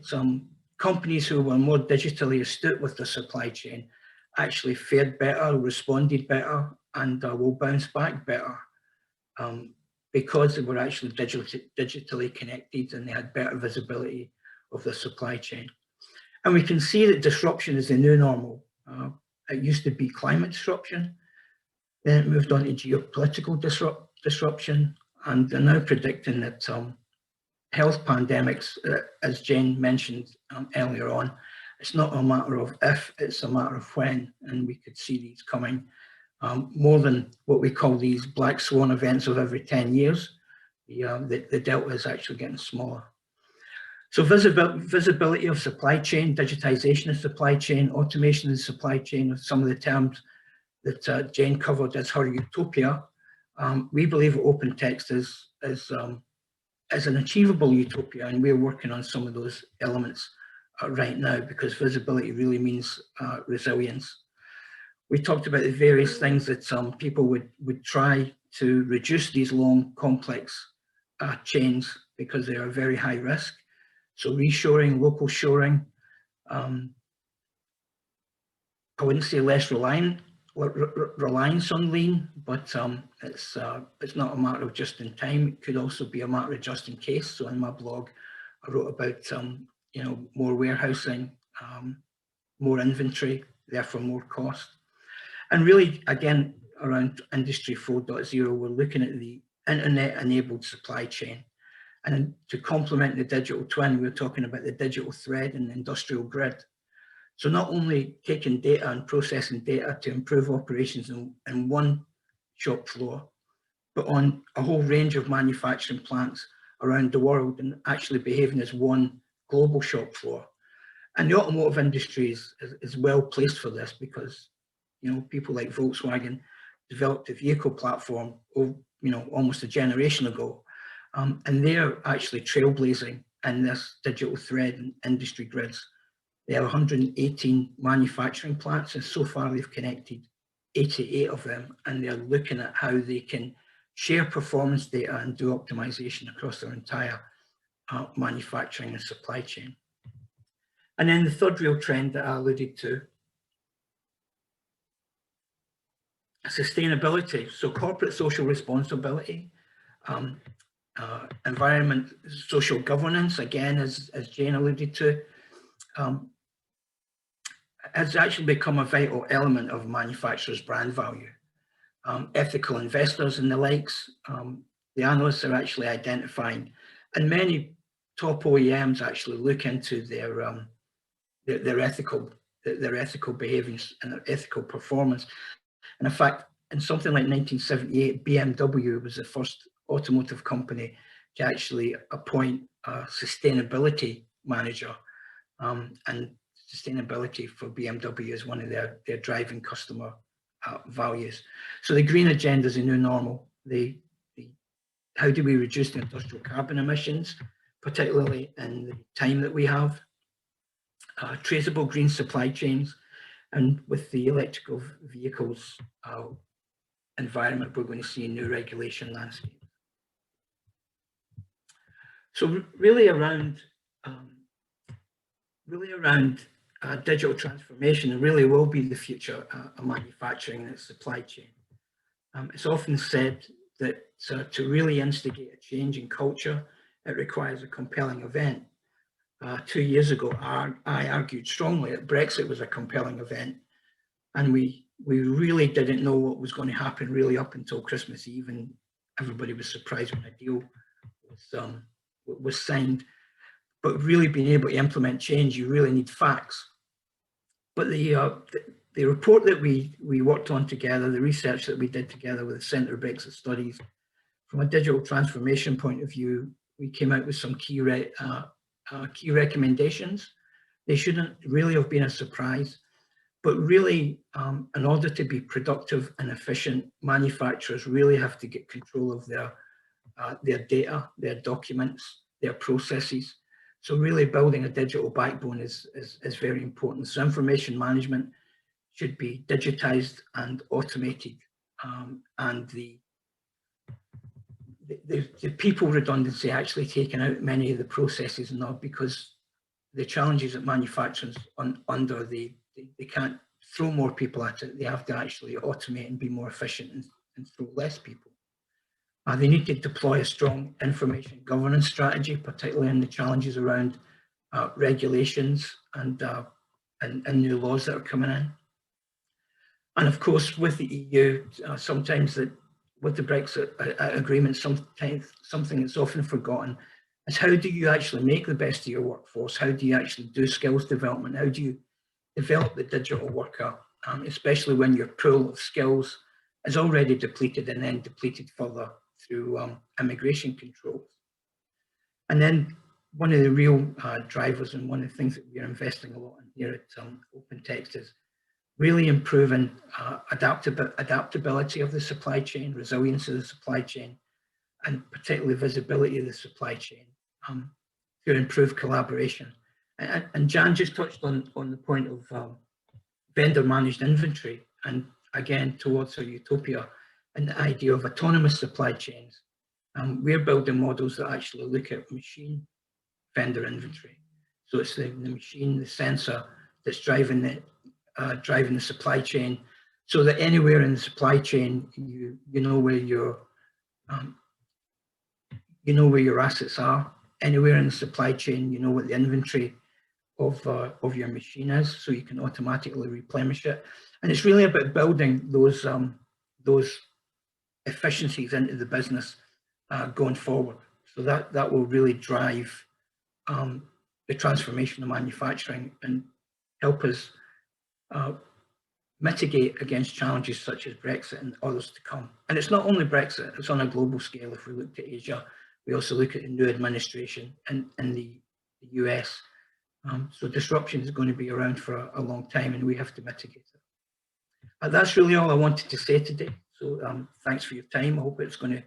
some companies who were more digitally astute with the supply chain actually fared better, responded better, and will bounce back better because they were actually digitally connected and they had better visibility of the supply chain. And we can see that disruption is the new normal. It used to be climate disruption, then it moved on to geopolitical disruption, and they're now predicting that health pandemics, as Jane mentioned earlier on, it's not a matter of if, it's a matter of when, and we could see these coming more than what we call these black swan events of every 10 years. The delta is actually getting smaller. So visibility of supply chain, digitization of supply chain, automation of the supply chain, some of the terms that Jane covered as her utopia. We believe OpenText is an achievable utopia, and we're working on some of those elements right now, because visibility really means resilience. We talked about the various things that some people would try to reduce these long, complex chains because they are very high risk. So reshoring, local shoring, I wouldn't say less reliance on lean, but it's not a matter of just in time. It could also be a matter of just in case. So in my blog, I wrote about more warehousing, more inventory, therefore more cost. And really, again, around Industry 4.0, we're looking at the internet-enabled supply chain. And to complement the digital twin, we're talking about the digital thread and the industrial grid. So not only taking data and processing data to improve operations in one shop floor, but on a whole range of manufacturing plants around the world and actually behaving as one global shop floor. And the automotive industry is well placed for this because, you know, people like Volkswagen developed a vehicle platform, almost a generation ago. And they're actually trailblazing in this digital thread and industry grids. They have 118 manufacturing plants, and so far they've connected 88 of them, and they're looking at how they can share performance data and do optimization across their entire manufacturing and supply chain. And then the third real trend that I alluded to, sustainability. So corporate social responsibility, environment, social governance, again, as Jane alluded to, has actually become a vital element of manufacturers' brand value. Ethical investors and the likes, the analysts are actually identifying, and many top OEMs actually look into their ethical behaviours and their ethical performance. And in fact, in something like 1978, BMW was the first automotive company to actually appoint a sustainability manager, and sustainability for BMW is one of their driving customer values. So the green agenda is a new normal. How do we reduce the industrial carbon emissions, particularly in the time that we have? Traceable green supply chains, and with the electrical vehicles environment, we're going to see a new regulation landscape. So really around digital transformation, it really will be the future of manufacturing and its supply chain. It's often said that to really instigate a change in culture, it requires a compelling event. 2 years ago, I argued strongly that Brexit was a compelling event, and we really didn't know what was going to happen really up until Christmas Eve, and everybody was surprised when a deal was signed. But really being able to implement change, you really need facts. But the report that we worked on together, the research that we did together with the Centre of Brexit Studies, from a digital transformation point of view, we came out with some key recommendations. They shouldn't really have been a surprise, but really, in order to be productive and efficient, manufacturers really have to get control of their data, their documents, their processes. So really building a digital backbone is very important. So information management should be digitized and automated, and the people redundancy actually taken out many of the processes now, because the challenges that manufacturers under they can't throw more people at it. They have to actually automate and be more efficient and throw less people. They need to deploy a strong information governance strategy, particularly in the challenges around regulations and new laws that are coming in. And of course, with the EU, sometimes with the Brexit agreement, something that's often forgotten is how do you actually make the best of your workforce? How do you actually do skills development? How do you develop the digital worker, especially when your pool of skills is already depleted and then depleted further through immigration controls? And then one of the real drivers, and one of the things that we're investing a lot in here at OpenText, is really improving adaptability of the supply chain, resilience of the supply chain, and particularly visibility of the supply chain to improve collaboration. And Jan just touched on the point of vendor managed inventory, and again towards a utopia and the idea of autonomous supply chains. We're building models that actually look at machine vendor inventory. So it's the machine, the sensor that's driving the supply chain, so that anywhere in the supply chain you know where your assets are. Anywhere in the supply chain you know what the inventory of your machine is, so you can automatically replenish it. And it's really about building those efficiencies into the business going forward. So that will really drive the transformation of manufacturing and help us mitigate against challenges such as Brexit and others to come. And it's not only Brexit, it's on a global scale. If we look to Asia, we also look at the new administration in the US. So disruption is going to be around for a long time, and we have to mitigate it. That's really all I wanted to say today. So thanks for your time. I hope it's going to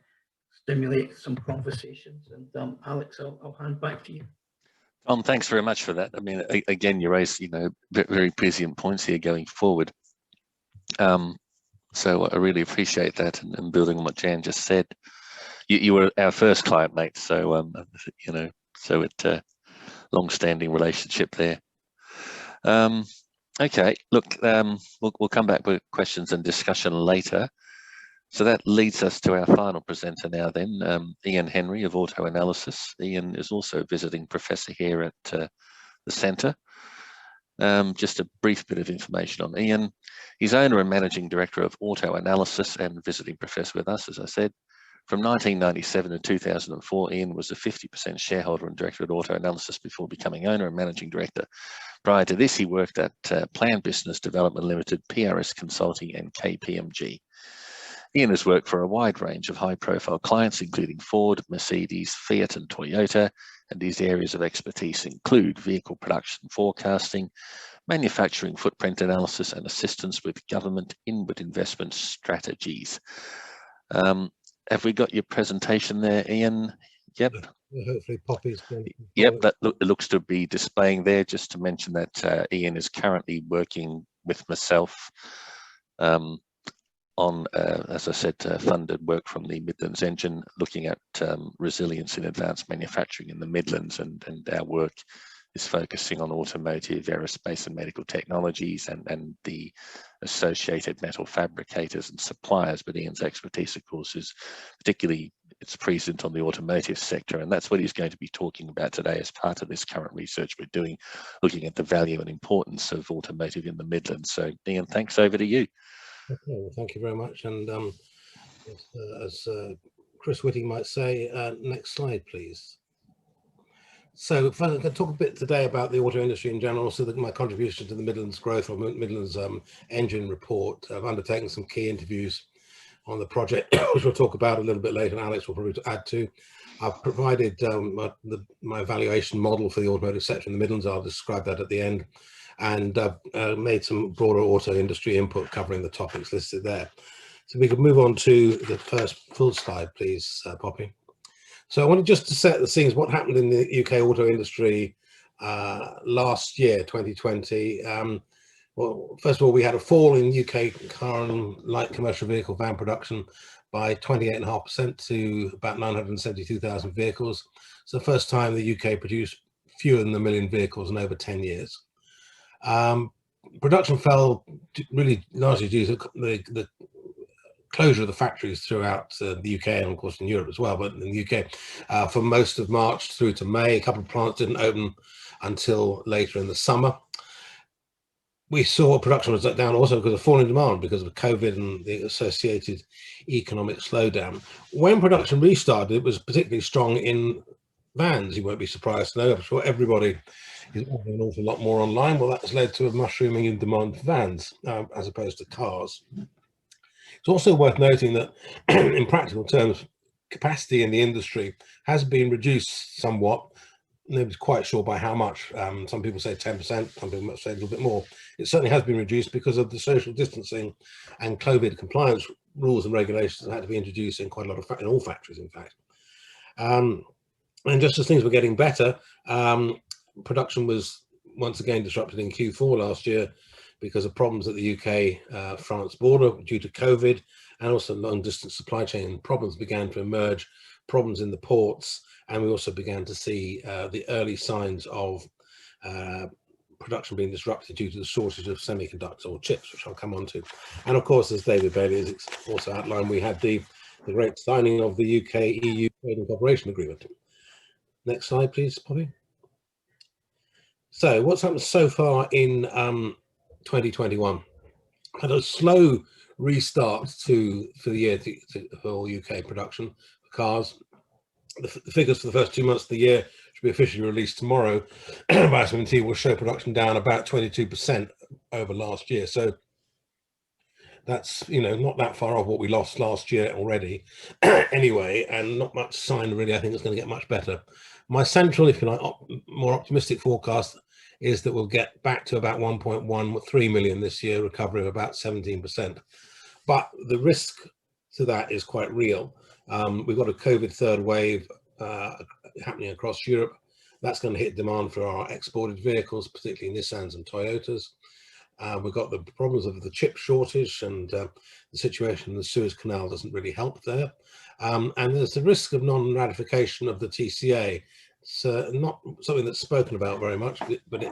stimulate some conversations. And Alex, I'll hand back to you. Tom, thanks very much for that. I mean, again, you raised, very prescient points here going forward. So I really appreciate that, and building on what Jan just said. You were our first client, mate. So so it's a long-standing relationship there. Okay, look, we'll come back with questions and discussion later. So that leads us to our final presenter now then, Ian Henry of AutoAnalysis. Ian is also visiting professor here at the centre. Just a brief bit of information on Ian. He's owner and managing director of AutoAnalysis and visiting professor with us, as I said. From 1997 to 2004, Ian was a 50% shareholder and director at AutoAnalysis before becoming owner and managing director. Prior to this, he worked at Plan Business Development Limited, PRS Consulting and KPMG. Ian has worked for a wide range of high-profile clients, including Ford, Mercedes, Fiat and Toyota, and his areas of expertise include vehicle production forecasting, manufacturing footprint analysis, and assistance with government inward investment strategies. Have we got your presentation there, Ian? Yep. Hopefully Poppy's going to... Yep, that looks to be displaying there. Just to mention that Ian is currently working with myself on, as I said, funded work from the Midlands Engine, looking at resilience in advanced manufacturing in the Midlands, and our work is focusing on automotive, aerospace and medical technologies and the associated metal fabricators and suppliers. But Ian's expertise, of course, is particularly, it's present on the automotive sector, and that's what he's going to be talking about today as part of this current research we're doing, looking at the value and importance of automotive in the Midlands. So Ian, thanks, over to you. Okay, well, thank you very much. And as Chris Whitting might say, next slide, please. So if I'm going to talk a bit today about the auto industry in general, so that my contribution to the Midlands growth or Midlands engine report. I've undertaken some key interviews on the project, which we'll talk about a little bit later, and Alex will probably add to. I've provided my evaluation model for the automotive sector in the Midlands. I'll describe that at the end, and made some broader auto industry input covering the topics listed there. So we could move on to the first full slide, please, Poppy. So I wanted just to set the scenes, what happened in the UK auto industry last year, 2020. Well, first of all, we had a fall in UK car and light commercial vehicle van production by 28.5% to about 972,000 vehicles. It's the first time the UK produced fewer than 1 million vehicles in over 10 years. Production fell really largely due to the closure of the factories throughout the UK and of course in Europe as well, but in the UK for most of March through to May. A couple of plants didn't open until later in the summer. We saw production was down also because of falling demand because of COVID and the associated economic slowdown. When production restarted, it was particularly strong in vans. You won't be surprised to know. I'm sure everybody is ordering an awful lot more online. Well, that has led to a mushrooming in demand for vans as opposed to cars. It's also worth noting that in practical terms, capacity in the industry has been reduced somewhat. Nobody's quite sure by how much. Some people say 10%, some people might say a little bit more. It certainly has been reduced because of the social distancing and COVID compliance rules and regulations that had to be introduced in quite a lot of, in all factories, in fact. And just as things were getting better, production was once again disrupted in Q4 last year because of problems at the UK-France border due to COVID, and also long-distance supply chain problems began to emerge, problems in the ports, and we also began to see the early signs of production being disrupted due to the shortage of semiconductors or chips, which I'll come on to. And of course, as David Bailey has also outlined, we had the great signing of the UK-EU Trading Cooperation Agreement. Next slide, please, Poppy. So what's happened so far in 2021? had a slow restart for the year for UK production for cars. The figures for the first 2 months of the year should be officially released tomorrow. S&T will show production down about 22% over last year. So that's, you know, not that far off what we lost last year already anyway, and not much sign really I think it's going to get much better. My central, if you like, more optimistic forecast is that we'll get back to about 1.13 million this year, recovery of about 17%. But the risk to that is quite real. We've got a COVID third wave happening across Europe. That's going to hit demand for our exported vehicles, particularly Nissans and Toyotas. We've got the problems of the chip shortage, and the situation in the Suez Canal doesn't really help there. And there's the risk of non-ratification of the TCA. It's not something that's spoken about very much, but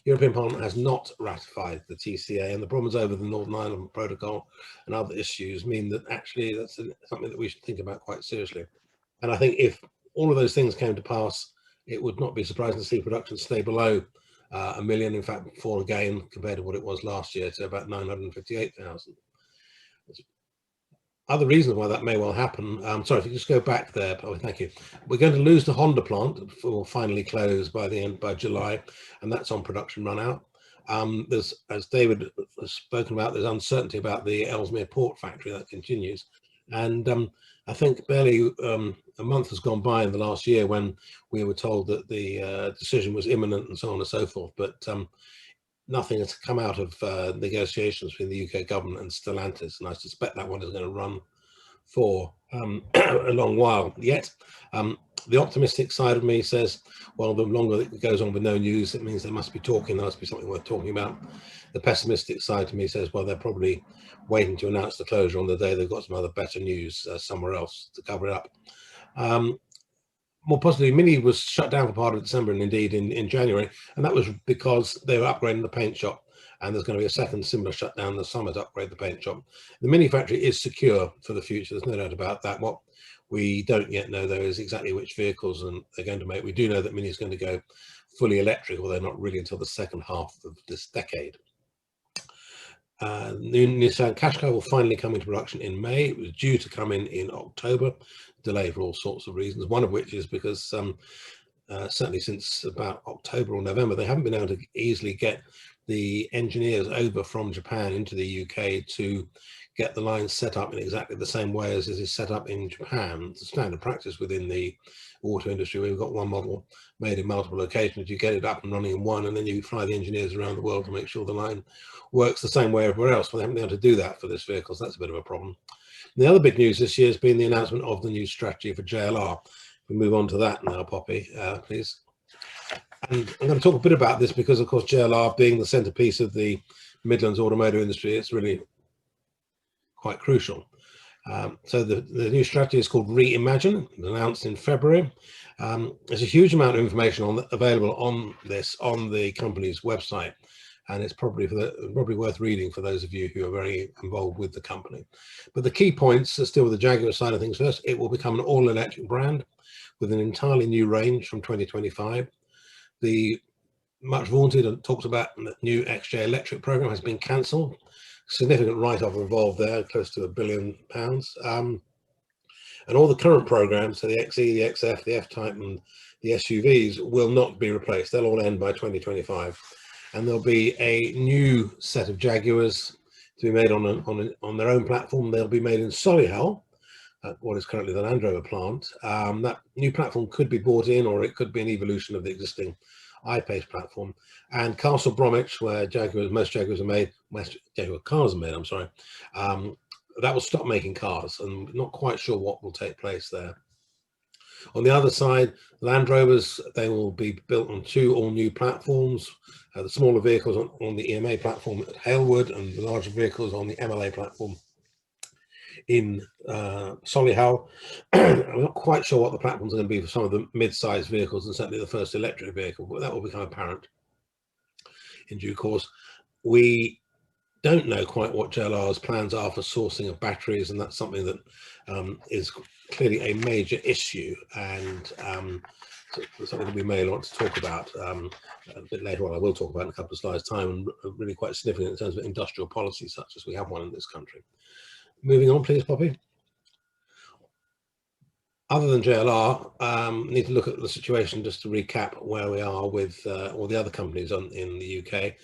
European Parliament has not ratified the TCA, and the problems over the Northern Ireland Protocol and other issues mean that actually that's something that we should think about quite seriously. And I think if all of those things came to pass, it would not be surprising to see production stay below 1 million, in fact fall again compared to what it was last year, to about 958,000. Other reasons why that may well happen, sorry, if you just go back there, oh, thank you. We're going to lose the Honda plant, will finally close by July, and that's on production run out. There's, as David has spoken about, there's uncertainty about the Ellesmere Port factory that continues. And I think barely a month has gone by in the last year when we were told that the decision was imminent and so on and so forth, but nothing has come out of negotiations between the UK government and Stellantis, and I suspect that one is going to run for a long while yet. The optimistic side of me says, well, the longer it goes on with no news, it means they must be talking, there must be something worth talking about. The pessimistic side to me says, well, they're probably waiting to announce the closure on the day they've got some other better news somewhere else to cover it up. More positively, Mini was shut down for part of December and indeed in January, and that was because they were upgrading the paint shop, and there's going to be a second similar shutdown in the summer to upgrade the paint shop. The Mini factory is secure for the future, there's no doubt about that. What we don't yet know, though, is exactly which vehicles they're going to make. We do know that Mini is going to go fully electric, although not really until the second half of this decade. The Nissan Qashqai will finally come into production in May. It was due to come in October, delayed for all sorts of reasons, one of which is because certainly since about October or November, they haven't been able to easily get the engineers over from Japan into the UK to get the line set up in exactly the same way as it is set up in Japan. It's a standard practice within the auto industry. We've got one model made in multiple locations, you get it up and running in one, and then you fly the engineers around the world to make sure the line works the same way everywhere else. Well, they haven't been able to do that for this vehicle, so that's a bit of a problem. And the other big news this year has been the announcement of the new strategy for JLR. We move on to that now, Poppy, please. And I'm going to talk a bit about this because, of course, JLR being the centerpiece of the Midlands automotive industry, it's really quite crucial. So the new strategy is called Reimagine, announced in February. There's a huge amount of information available on this on the company's website, and it's probably worth reading for those of you who are very involved with the company. But the key points are still with the Jaguar side of things first. It will become an all-electric brand with an entirely new range from 2025. The much vaunted and talked about new XJ electric program has been cancelled. Significant write-off involved there, close to £1 billion. And all the current programs, so the XE, the XF, the F-Type and the SUVs will not be replaced. They'll all end by 2025. And there'll be a new set of Jaguars to be made on their own platform. They'll be made in Solihull, at what is currently the Land Rover plant. That new platform could be bought in, or it could be an evolution of the existing I-Pace platform. And Castle Bromwich, where most Jaguars are made, most Jaguar cars are made, I'm sorry, that will stop making cars, and not quite sure what will take place there. On the other side, Land Rovers, they will be built on 2 all-new platforms. The smaller vehicles on the EMA platform at Halewood, and the larger vehicles on the MLA platform in Solihull. I'm not quite sure what the platforms are going to be for some of the mid-sized vehicles, and certainly the first electric vehicle, but that will become apparent in due course. We don't know quite what JLR's plans are for sourcing of batteries, and that's something that is clearly a major issue, and something that we may want to talk about a bit later on. I will talk about in a couple of slides' time, and really quite significant in terms of industrial policy, such as we have one in this country. Moving on, please, Poppy. Other than JLR, need to look at the situation just to recap where we are with all the other companies in the UK.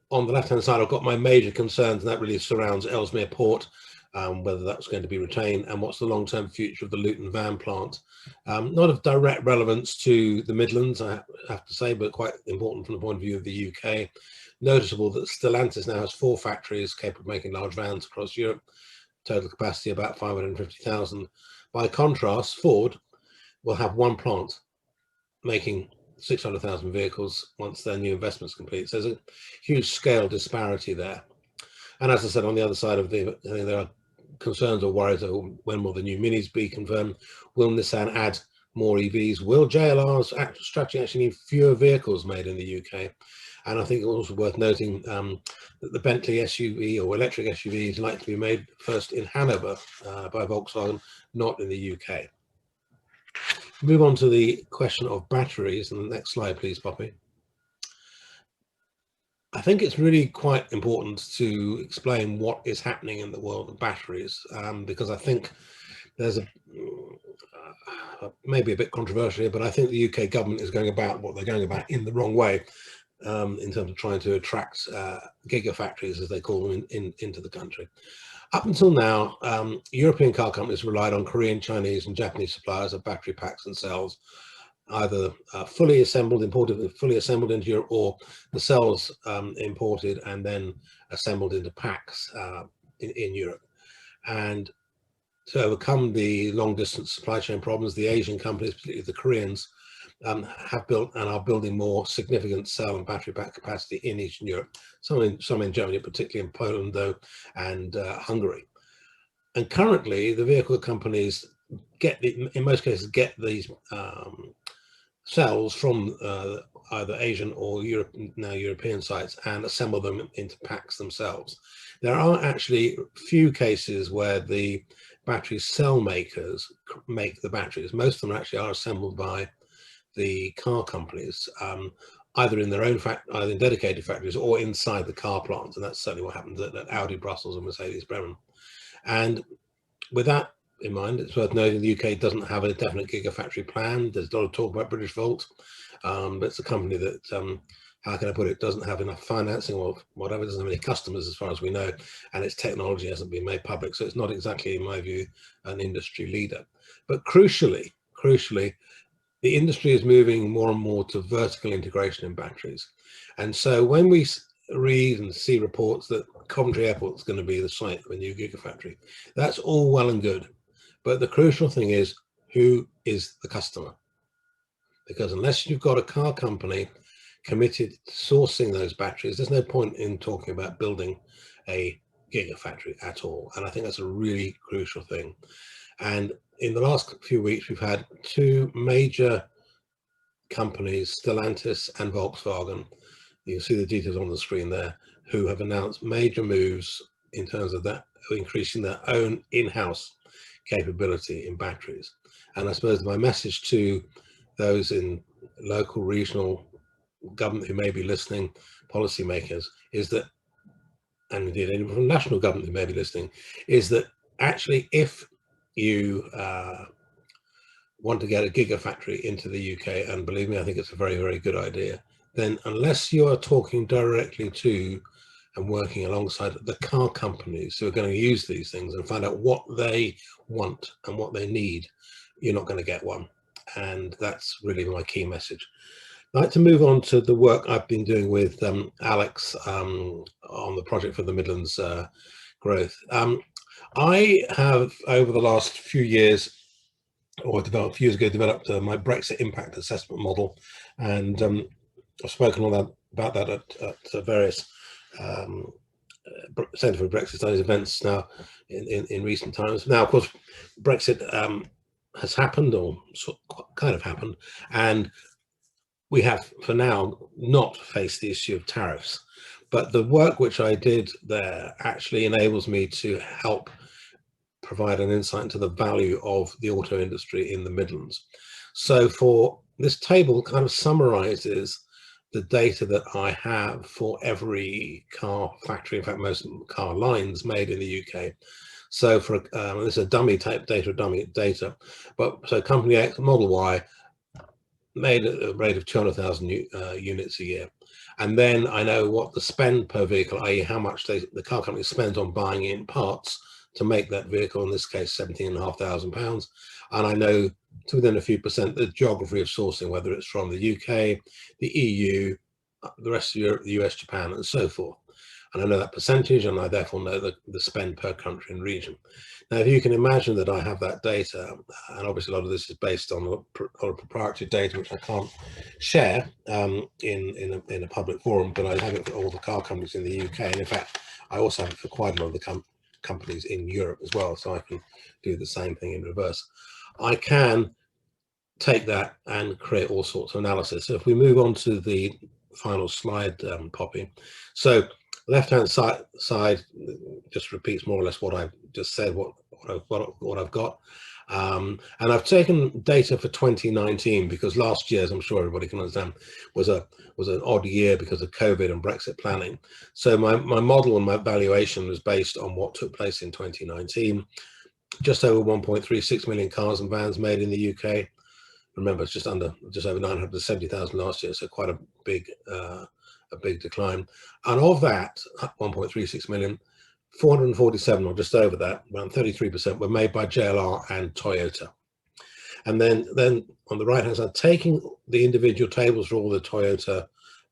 On the left-hand side, I've got my major concerns, and that really surrounds Ellesmere Port, whether that's going to be retained, and what's the long-term future of the Luton van plant. Not of direct relevance to the Midlands, I have to say, but quite important from the point of view of the UK. Noticeable that Stellantis now has 4 factories capable of making large vans across Europe, total capacity about 550,000. By contrast, Ford will have 1 plant making 600,000 vehicles once their new investment's complete. So there's a huge scale disparity there. And as I said, on the other side of there are concerns or worries over when will the new Minis be confirmed? Will Nissan add more EVs? Will JLR's strategy actually need fewer vehicles made in the UK? And I think it's also worth noting that the Bentley SUV or electric SUV is likely to be made first in Hanover by Volkswagen, not in the UK. Move on to the question of batteries, and the next slide, please, Poppy. I think it's really quite important to explain what is happening in the world of batteries, because I think there's maybe a bit controversial, but I think the UK government is going about what they're going about in the wrong way, in terms of trying to attract gigafactories, as they call them, into the country. Up until now, European car companies relied on Korean, Chinese and Japanese suppliers of battery packs and cells, either fully assembled into Europe, or the cells imported and then assembled into packs in Europe. And to overcome the long distance supply chain problems, the Asian companies, particularly the Koreans, have built and are building more significant cell and battery pack capacity in Eastern Europe, some in Germany, particularly in Poland though, and Hungary. And currently the vehicle companies in most cases get these cells from either Asian or European sites and assemble them into packs themselves. There are actually few cases where the battery cell makers make the batteries. Most of them actually are assembled by the car companies, either in their own either in dedicated factories or inside the car plants, and that's certainly what happens at Audi Brussels and Mercedes Bremen. And with that in mind, it's worth noting the UK doesn't have a definite gigafactory plan. There's a lot of talk about British Volt, but it's a company that, how can I put it, doesn't have enough financing or whatever, doesn't have any customers as far as we know, and its technology hasn't been made public. So it's not exactly, in my view, an industry leader. But crucially, the industry is moving more and more to vertical integration in batteries. And so when we read and see reports that Coventry Airport is going to be the site of a new gigafactory, that's all well and good. But the crucial thing is, who is the customer? Because unless you've got a car company committed to sourcing those batteries, there's no point in talking about building a gigafactory at all. And I think that's a really crucial thing. And in the last few weeks, we've had 2 major companies, Stellantis and Volkswagen, you can see the details on the screen there, who have announced major moves in terms of that, increasing their own in-house capability in batteries. And I suppose my message to those in local, regional government who may be listening, policymakers, is that, and indeed anyone from national government who may be listening, is that actually if you want to get a gigafactory into the UK, and believe me, I think it's a very, very good idea, then unless you are talking directly to and working alongside the car companies who are going to use these things and find out what they want and what they need, you're not going to get one. And that's really my key message. I'd like to move on to the work I've been doing with Alex on the project for the Midlands growth. I have, over the last few years, or a few years ago, developed my Brexit impact assessment model, and I've spoken about that at various Centre for Brexit Studies events now in recent times. Now, of course, Brexit has happened, or kind of happened, and we have, for now, not faced the issue of tariffs. But the work which I did there actually enables me to help provide an insight into the value of the auto industry in the Midlands. So for this table kind of summarizes the data that I have for every car factory, in fact, most car lines made in the UK. So for this is a dummy type data, but so company X, Model Y, made at a rate of 200,000 units a year. And then I know what the spend per vehicle, i.e. how much the car company spends on buying in parts to make that vehicle, in this case, £17,500. And I know to within a few percent the geography of sourcing, whether it's from the UK, the EU, the rest of Europe, the US, Japan, and so forth. And I know that percentage, and I therefore know the spend per country and region. Now, if you can imagine that I have that data, and obviously a lot of this is based on a lot of proprietary data, which I can't share in a public forum, but I have it for all the car companies in the UK. And in fact, I also have it for quite a lot of the companies in Europe as well, so I can do the same thing in reverse. I can take that and create all sorts of analysis. So if we move on to the final slide, Poppy. So left-hand side just repeats more or less what I've just said, what I've got. And I've taken data for 2019 because last year, as I'm sure everybody can understand, was an odd year because of COVID and Brexit planning. So my model and my valuation was based on what took place in 2019. Just over 1.36 million cars and vans made in the UK. Remember, it's just over 970,000 last year, so quite a big decline. And of that 1.36 million, 447, or just over that, around 33%, were made by JLR and Toyota. And then on the right hand side, taking the individual tables for all the Toyota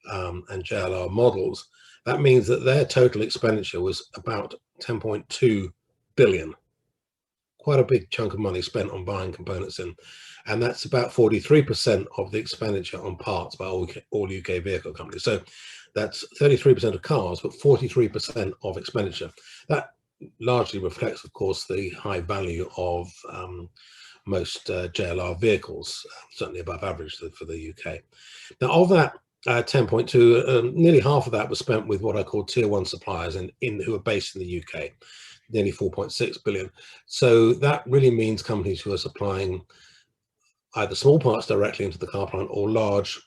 and JLR models, that means that their total expenditure was about 10.2 billion. Quite a big chunk of money spent on buying components in, and that's about 43% of the expenditure on parts by all UK vehicle companies. So that's 33% of cars, but 43% of expenditure. That largely reflects, of course, the high value of most JLR vehicles, certainly above average for the UK. Now, of that 10.2, nearly half of that was spent with what I call tier one suppliers who are based in the UK. Nearly 4.6 billion. So that really means companies who are supplying either small parts directly into the car plant or large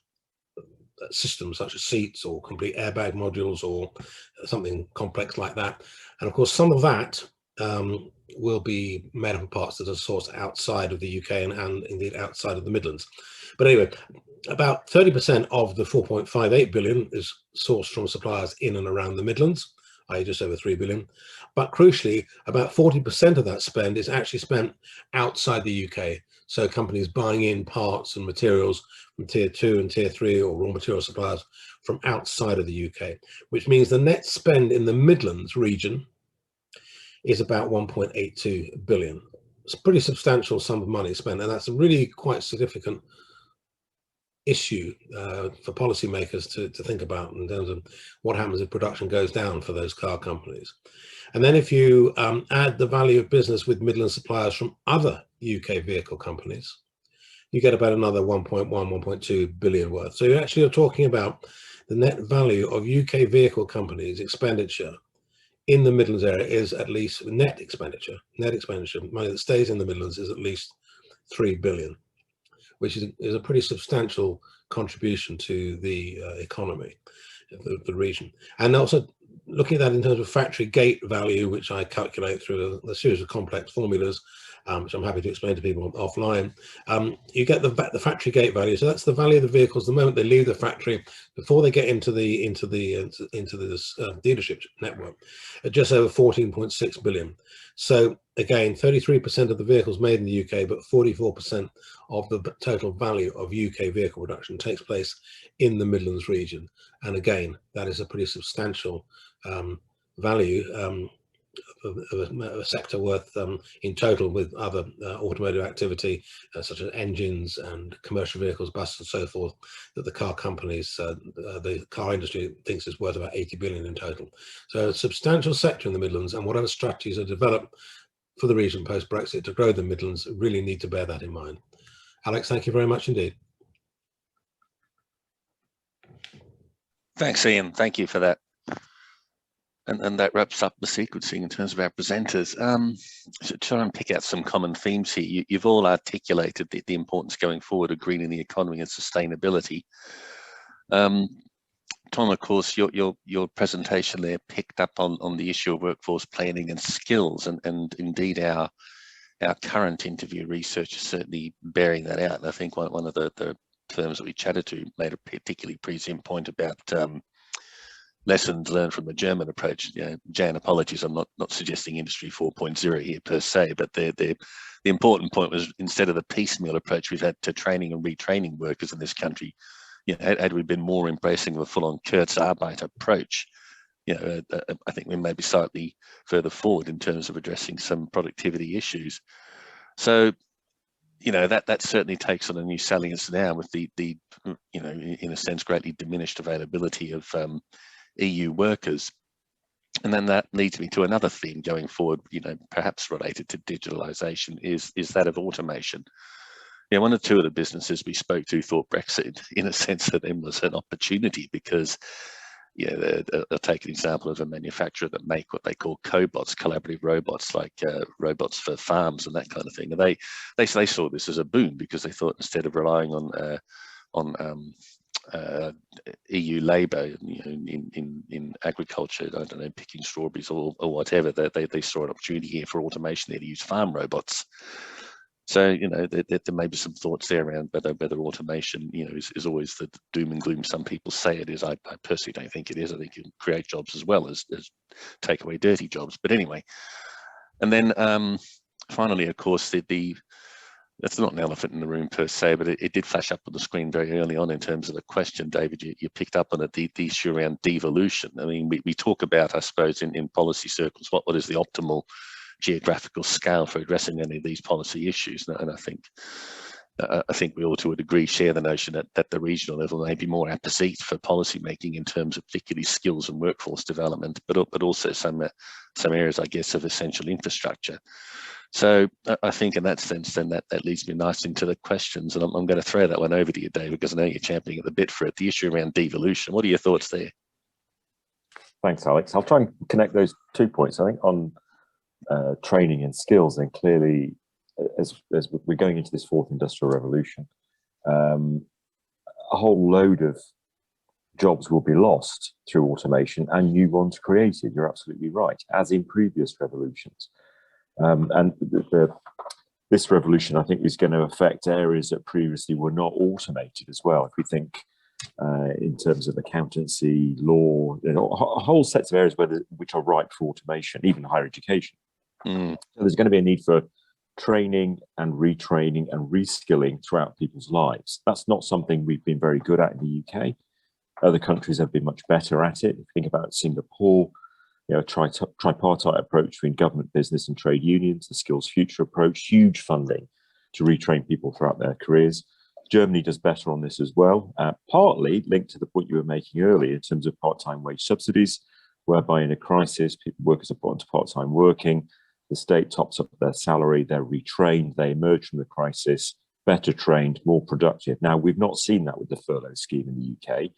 systems such as seats or complete airbag modules or something complex like that. And of course, some of that will be made up of parts that are sourced outside of the UK and indeed outside of the Midlands. But anyway, about 30% of the 4.58 billion is sourced from suppliers in and around the Midlands, i.e. just over 3 billion. But crucially, about 40% of that spend is actually spent outside the UK. So companies buying in parts and materials from tier 2 and tier 3 or raw material suppliers from outside of the UK, which means the net spend in the Midlands region is about 1.82 billion. It's a pretty substantial sum of money spent, and that's a really quite significant issue for policymakers to think about in terms of what happens if production goes down for those car companies. And then if you add the value of business with Midland suppliers from other UK vehicle companies, you get about another 1.2 billion worth. So you actually are talking about the net value of UK vehicle companies' expenditure in the Midlands area is at least net expenditure, money that stays in the Midlands is at least 3 billion. Which is a pretty substantial contribution to the economy of the region. And also looking at that in terms of factory gate value, which I calculate through a series of complex formulas, which I'm happy to explain to people offline, you get the factory gate value. So that's the value of the vehicles the moment they leave the factory before they get into this dealership network, at just over 14.6 billion. So again, 33% of the vehicles made in the UK, but 44% of the total value of UK vehicle production takes place in the Midlands region. And again, that is a pretty substantial value of a sector worth in total with other automotive activity such as engines and commercial vehicles, buses and so forth, that the car companies, the car industry thinks is worth about 80 billion in total. So a substantial sector in the Midlands, and whatever strategies are developed for the region post-Brexit to grow the Midlands really need to bear that in mind. Alex, thank you very much indeed. Thanks, Ian. Thank you for that. And that wraps up the sequencing in terms of our presenters. So try and pick out some common themes here. You've all articulated the importance going forward of greening the economy and sustainability. Tom, of course, your presentation there picked up on the issue of workforce planning and skills, and indeed our current interview research is certainly bearing that out. And I think one of the firms that we chatted to made a particularly prescient point about lessons learned from the German approach. Jan, apologies, I'm not suggesting Industry 4.0 here per se, but the important point was, instead of the piecemeal approach we've had to training and retraining workers in this country, had we been more embracing the full-on Kurzarbeit approach, I think we may be slightly further forward in terms of addressing some productivity issues. So, that certainly takes on a new salience now with the in a sense, greatly diminished availability of EU workers. And then that leads me to another theme going forward, perhaps related to digitalisation, is that of automation. One or two of the businesses we spoke to thought Brexit, in a sense, for them was an opportunity, because I'll take an example of a manufacturer that make what they call cobots, collaborative robots, like robots for farms and that kind of thing. And they saw this as a boon, because they thought, instead of relying on EU labour, in agriculture, I don't know, picking strawberries or whatever, they saw an opportunity here for automation there to use farm robots. So, there may be some thoughts there around whether automation, is always the doom and gloom some people say it is. I personally don't think it is. I think it can create jobs as well as take away dirty jobs. But anyway, and then finally, of course, that's not an elephant in the room per se, but it did flash up on the screen very early on in terms of the question, David. You picked up on it, the issue around devolution. I mean, we talk about, I suppose, in policy circles, what is the optimal geographical scale for addressing any of these policy issues, and I think we all, to a degree, share the notion that the regional level may be more apposite for policy making in terms of particularly skills and workforce development, but also some areas, I guess, of essential infrastructure. So I think in that sense, then that leads me nice into the questions, and I'm going to throw that one over to you, David, because I know you're championing at the bit for it. The issue around devolution. What are your thoughts there? Thanks, Alex. I'll try and connect those 2 points. I think on training and skills, and clearly, as we're going into this fourth industrial revolution, a whole load of jobs will be lost through automation and new ones created. You're absolutely right, as in previous revolutions. And this revolution, I think, is going to affect areas that previously were not automated as well. If we think in terms of accountancy, law, a whole set of areas which are ripe for automation, even higher education. So there's going to be a need for training and retraining and reskilling throughout people's lives. That's not something we've been very good at in the UK. Other countries have been much better at it. If you think about Singapore, tripartite approach between government, business and trade unions, the Skills Future approach, huge funding to retrain people throughout their careers. Germany does better on this as well, partly linked to the point you were making earlier in terms of part-time wage subsidies, whereby in a crisis, workers are put onto part-time working, the state tops up their salary, they're retrained, they emerge from the crisis, better trained, more productive. Now, we've not seen that with the furlough scheme in the UK.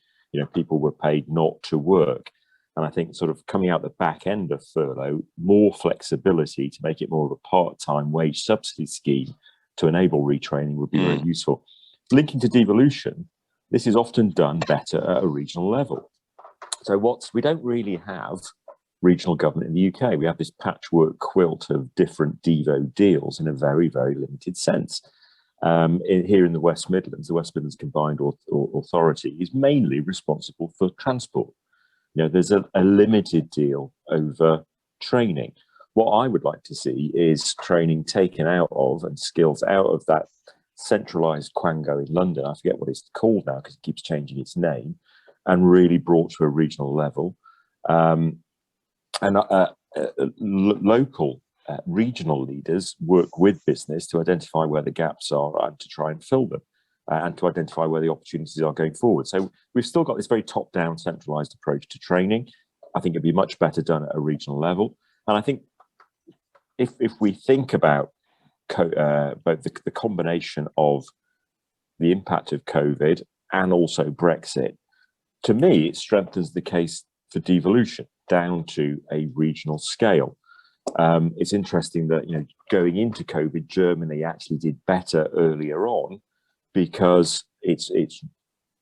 People were paid not to work. And I think sort of coming out the back end of furlough, more flexibility to make it more of a part-time wage subsidy scheme to enable retraining would be very useful. Linking to devolution, this is often done better at a regional level. So we don't really have regional government in the UK. We have this patchwork quilt of different Devo deals in a very, very limited sense. Here in the West Midlands Combined Authority is mainly responsible for transport. There's a limited deal over training. What I would like to see is training taken out of and skills out of that centralised quango in London. I forget what it's called now because it keeps changing its name, and really brought to a regional level. Local regional leaders work with business to identify where the gaps are and to try and fill them, and to identify where the opportunities are going forward. So we've still got this very top-down centralised approach to training. I think it'd be much better done at a regional level. And I think if we think about both the combination of the impact of COVID and also Brexit, to me, it strengthens the case for devolution. down to a regional scale. It's interesting that, you know, going into COVID, Germany actually did better earlier on because its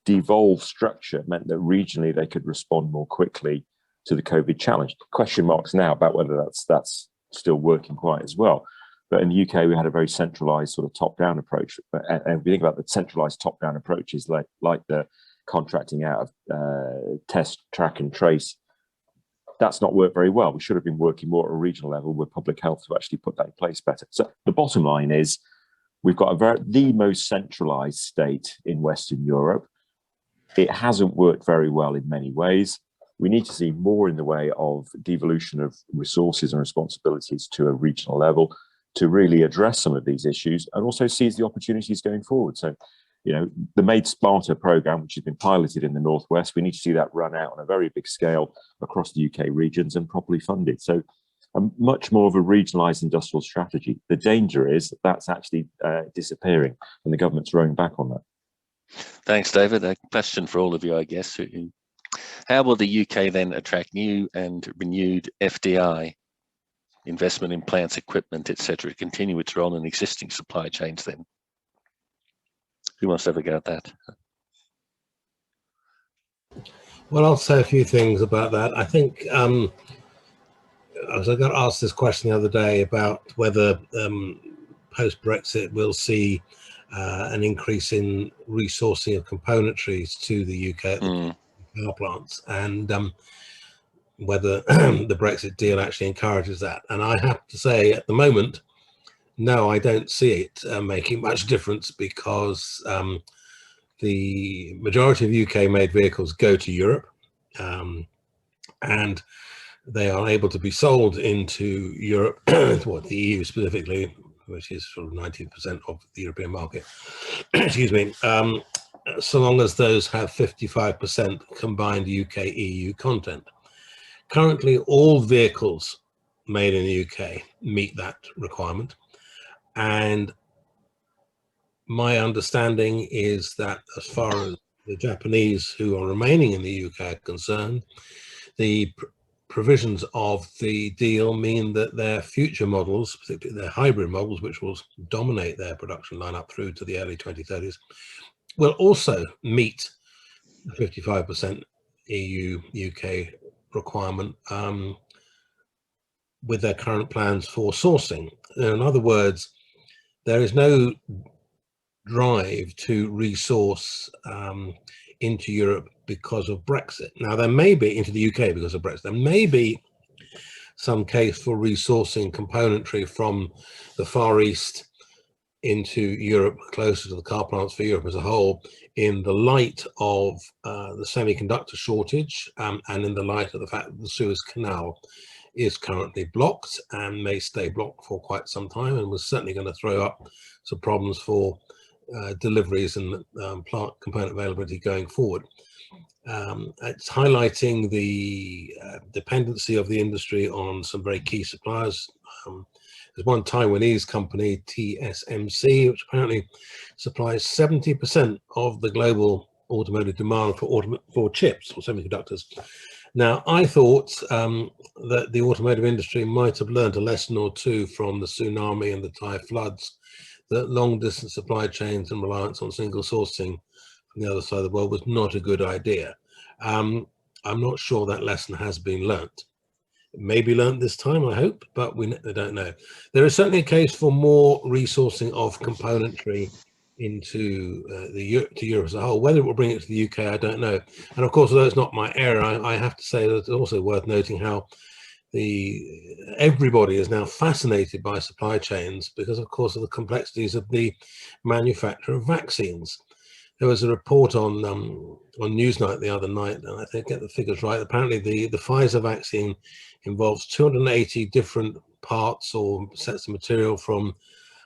devolved structure meant that regionally they could respond more quickly to the COVID challenge. Question marks now about whether that's still working quite as well. But in the UK, we had a very centralized sort of top-down approach. And if you think about the centralized top-down approaches like the contracting out of test, track and trace, that's not worked very well. We should have been working more at a regional level with public health to actually put that in place better. So the bottom line is we've got the most centralized state in Western Europe. It hasn't worked very well in many ways. We need to see more in the way of devolution of resources and responsibilities to a regional level to really address some of these issues and also seize the opportunities going forward. So, you know, the Made Smarter program, which has been piloted in the Northwest, we need to see that run out on a very big scale across the UK regions and properly funded. So much more of a regionalised industrial strategy. The danger is that's actually disappearing and the government's rowing back on that. Thanks, David. A question for all of you, I guess. How will the UK then attract new and renewed FDI, investment in plants, equipment, etc., to continue its role in existing supply chains then? Who wants to have a go at that? Well, I'll say a few things about that. I think I got asked this question the other day about whether post-Brexit we'll see an increase in resourcing of componentries to the UK power plants, and whether the Brexit deal actually encourages that. And I have to say, at the moment, no, I don't see it making much difference, because the majority of UK-made vehicles go to Europe, and they are able to be sold into Europe, what, the EU specifically, which is sort of 90% of the European market, excuse me, so long as those have 55% combined UK-EU content. Currently, all vehicles made in the UK meet that requirement. And my understanding is that as far as the Japanese who are remaining in the UK are concerned, the provisions of the deal mean that their future models, particularly their hybrid models, which will dominate their production lineup through to the early 2030s, will also meet the 55% EU-UK requirement with their current plans for sourcing. In other words, there is no drive to resource into Europe because of Brexit. Now, there may be into the UK because of Brexit. There may be some case for resourcing componentry from the Far East into Europe, closer to the car plants for Europe as a whole, in the light of the semiconductor shortage and in the light of the fact that the Suez Canal is currently blocked and may stay blocked for quite some time, and was certainly going to throw up some problems for deliveries and plant component availability going forward. It's highlighting the dependency of the industry on some very key suppliers. There's one Taiwanese company, TSMC, which apparently supplies 70% of the global automotive demand for chips or semiconductors. Now, I thought that the automotive industry might have learned a lesson or two from the tsunami and the Thai floods, that long-distance supply chains and reliance on single sourcing from the other side of the world was not a good idea. I'm not sure that lesson has been learnt. It may be learnt this time, I hope, but we don't know. There is certainly a case for more resourcing of componentry into to Europe as a whole. Whether it will bring it to the UK, I don't know. And of course, although it's not my area, I have to say that it's also worth noting how everybody is now fascinated by supply chains because, of course, of the complexities of the manufacture of vaccines. There was a report on Newsnight the other night, and I think I get the figures right. Apparently, the Pfizer vaccine involves 280 different parts or sets of material from,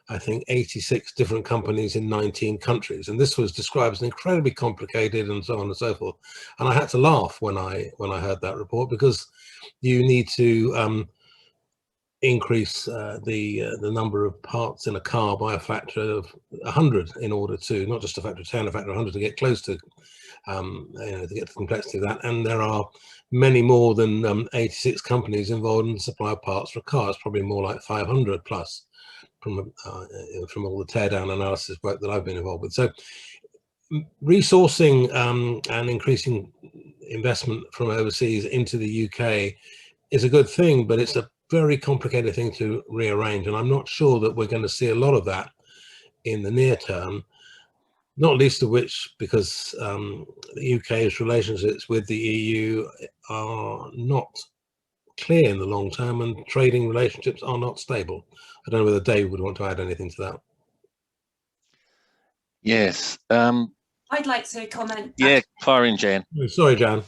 I think, 86 different companies in 19 countries. And this was described as incredibly complicated and so on and so forth. And I had to laugh when I heard that report, because you need to increase the number of parts in a car by a factor of 100 in order to, not just a factor of 10, a factor of 100 to get close to, to get the complexity of that. And there are many more than 86 companies involved in the supply of parts for cars, probably more like 500 plus from all the teardown analysis work that I've been involved with. So resourcing and increasing investment from overseas into the UK is a good thing, but it's a very complicated thing to rearrange, and I'm not sure that we're going to see a lot of that in the near term, not least of which because the UK's relationships with the EU are not clear in the long term, and trading relationships are not stable. I don't know whether Dave would want to add anything to that. Yes. I'd like to comment. Yeah, fire in, Jan. Sorry, Jan.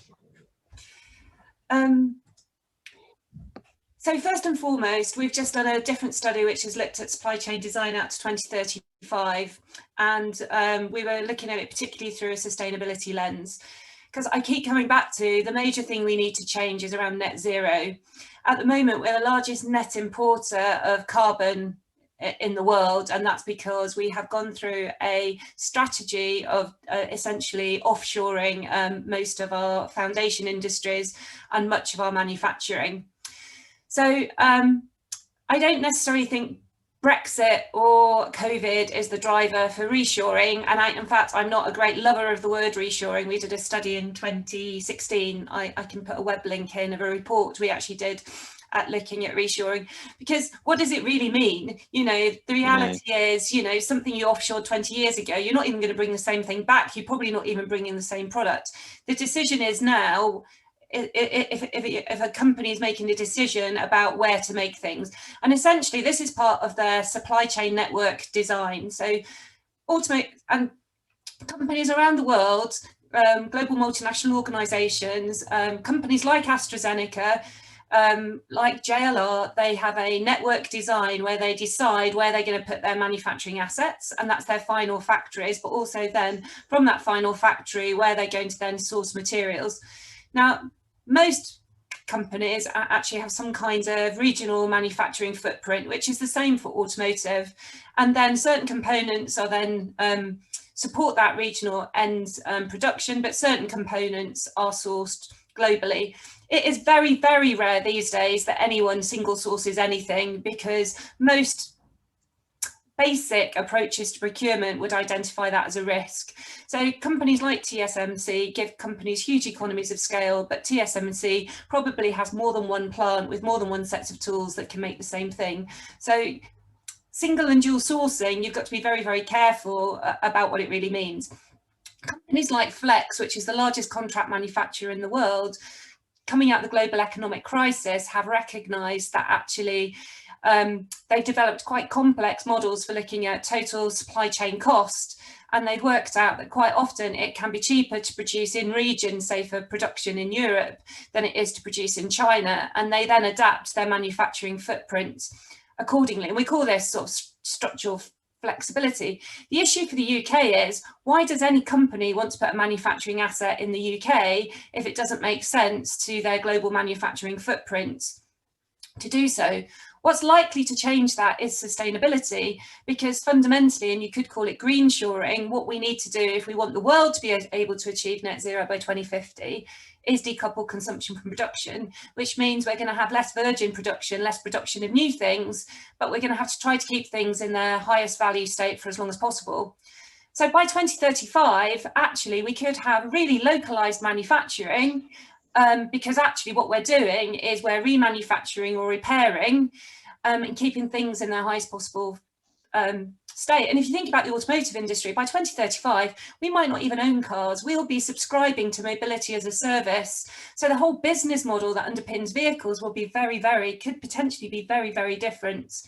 So first and foremost, we've just done a different study which has looked at supply chain design out to 2035, and we were looking at it particularly through a sustainability lens, because I keep coming back to the major thing we need to change is around net zero. At the moment, we're the largest net importer of carbon in the world, and that's because we have gone through a strategy of essentially offshoring most of our foundation industries and much of our manufacturing. So I don't necessarily think Brexit or COVID is the driver for reshoring, and in fact, I'm not a great lover of the word reshoring. We did a study in 2016, I can put a web link in, of a report we actually did at looking at reshoring, because what does it really mean? You know, the reality is, you know, something you offshored 20 years ago, you're not even going to bring the same thing back. You're probably not even bringing the same product. The decision is now, if a company is making a decision about where to make things, and essentially this is part of their supply chain network design. So Automotive and companies around the world, global multinational organizations, companies like AstraZeneca, like JLR, they have a network design where they decide where they're going to put their manufacturing assets, and that's their final factories, but also then from that final factory where they're going to then source materials. Now, most companies actually have some kind of regional manufacturing footprint, which is the same for automotive, and then certain components are then support that regional end production, but certain components are sourced globally. It is very, very rare these days that anyone single sources anything, because most basic approaches to procurement would identify that as a risk. So companies like TSMC give companies huge economies of scale, but TSMC probably has more than one plant with more than one set of tools that can make the same thing. So single and dual sourcing, you've got to be very, very careful about what it really means. Companies like Flex, which is the largest contract manufacturer in the world, coming out of the global economic crisis, have recognised that actually they've developed quite complex models for looking at total supply chain cost, and they've worked out that quite often it can be cheaper to produce in region, say for production in Europe, than it is to produce in China, and they then adapt their manufacturing footprint accordingly. And we call this sort of structural flexibility. The issue for the UK is, why does any company want to put a manufacturing asset in the UK if it doesn't make sense to their global manufacturing footprint to do so? What's likely to change that is sustainability, because fundamentally, and you could call it green shoring, what we need to do if we want the world to be able to achieve net zero by 2050 is decouple consumption from production, which means we're going to have less virgin production, less production of new things, but we're going to have to try to keep things in their highest value state for as long as possible. So by 2035, actually, we could have really localized manufacturing, because actually what we're doing is we're remanufacturing or repairing and keeping things in their highest possible state. And if you think about the automotive industry, by 2035, we might not even own cars. We'll be subscribing to mobility as a service. So the whole business model that underpins vehicles will be could potentially be very, very different.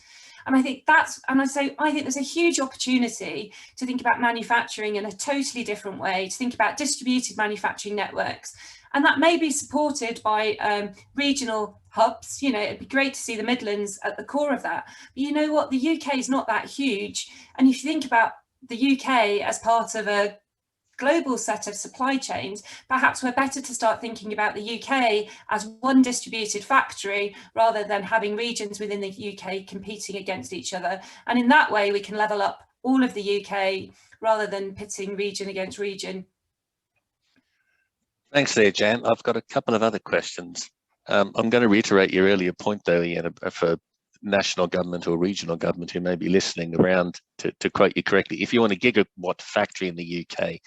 And I think I think there's a huge opportunity to think about manufacturing in a totally different way, to think about distributed manufacturing networks. And that may be supported by regional hubs. You know, it'd be great to see the Midlands at the core of that. But you know what, the UK is not that huge. And if you think about the UK as part of a global set of supply chains, perhaps we're better to start thinking about the UK as one distributed factory rather than having regions within the UK competing against each other. And in that way, we can level up all of the UK rather than pitting region against region. Thanks there, Jan. I've got a couple of other questions. I'm going to reiterate your earlier point, though, Ian, for national government or regional government who may be listening around, to quote you correctly. If you want a gigawatt factory in the UK,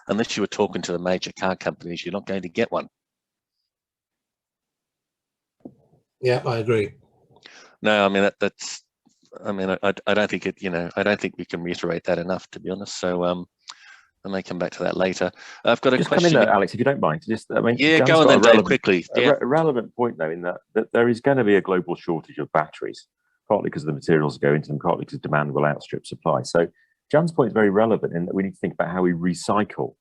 unless you were talking to the major car companies, you're not going to get one. Yeah, I agree. No, I mean that's. I mean, I don't think it. You know, I don't think we can reiterate that enough, to be honest. So I may come back to that later. I've got a just question. Come in there, Alex, if you don't mind. I mean, yeah, Jan's go on got then, Dave, quickly. Yeah. A relevant point, though, in that there is going to be a global shortage of batteries, partly because the materials go into them, partly because demand will outstrip supply. So Jan's point is very relevant in that we need to think about how we recycle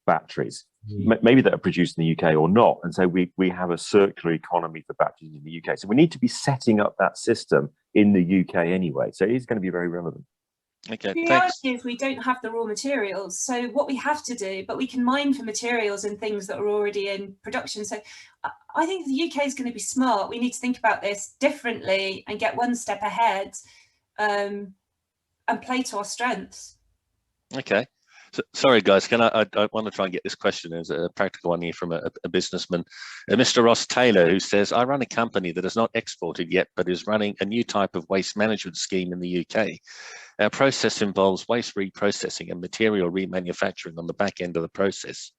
batteries, maybe that are produced in the UK or not. And so we have a circular economy for batteries in the UK. So we need to be setting up that system in the UK anyway. So it is going to be very relevant. Okay, the reality is we don't have the raw materials. So what we have to do, but we can mine for materials and things that are already in production. So I think the UK is going to be smart. We need to think about this differently and get one step ahead and play to our strengths. Okay. So, sorry, guys, can I want to try and get this question as a practical one here from a businessman, Mr. Ross Taylor, who says, I run a company that has not exported yet, but is running a new type of waste management scheme in the UK. Our process involves waste reprocessing and material remanufacturing on the back end of the process.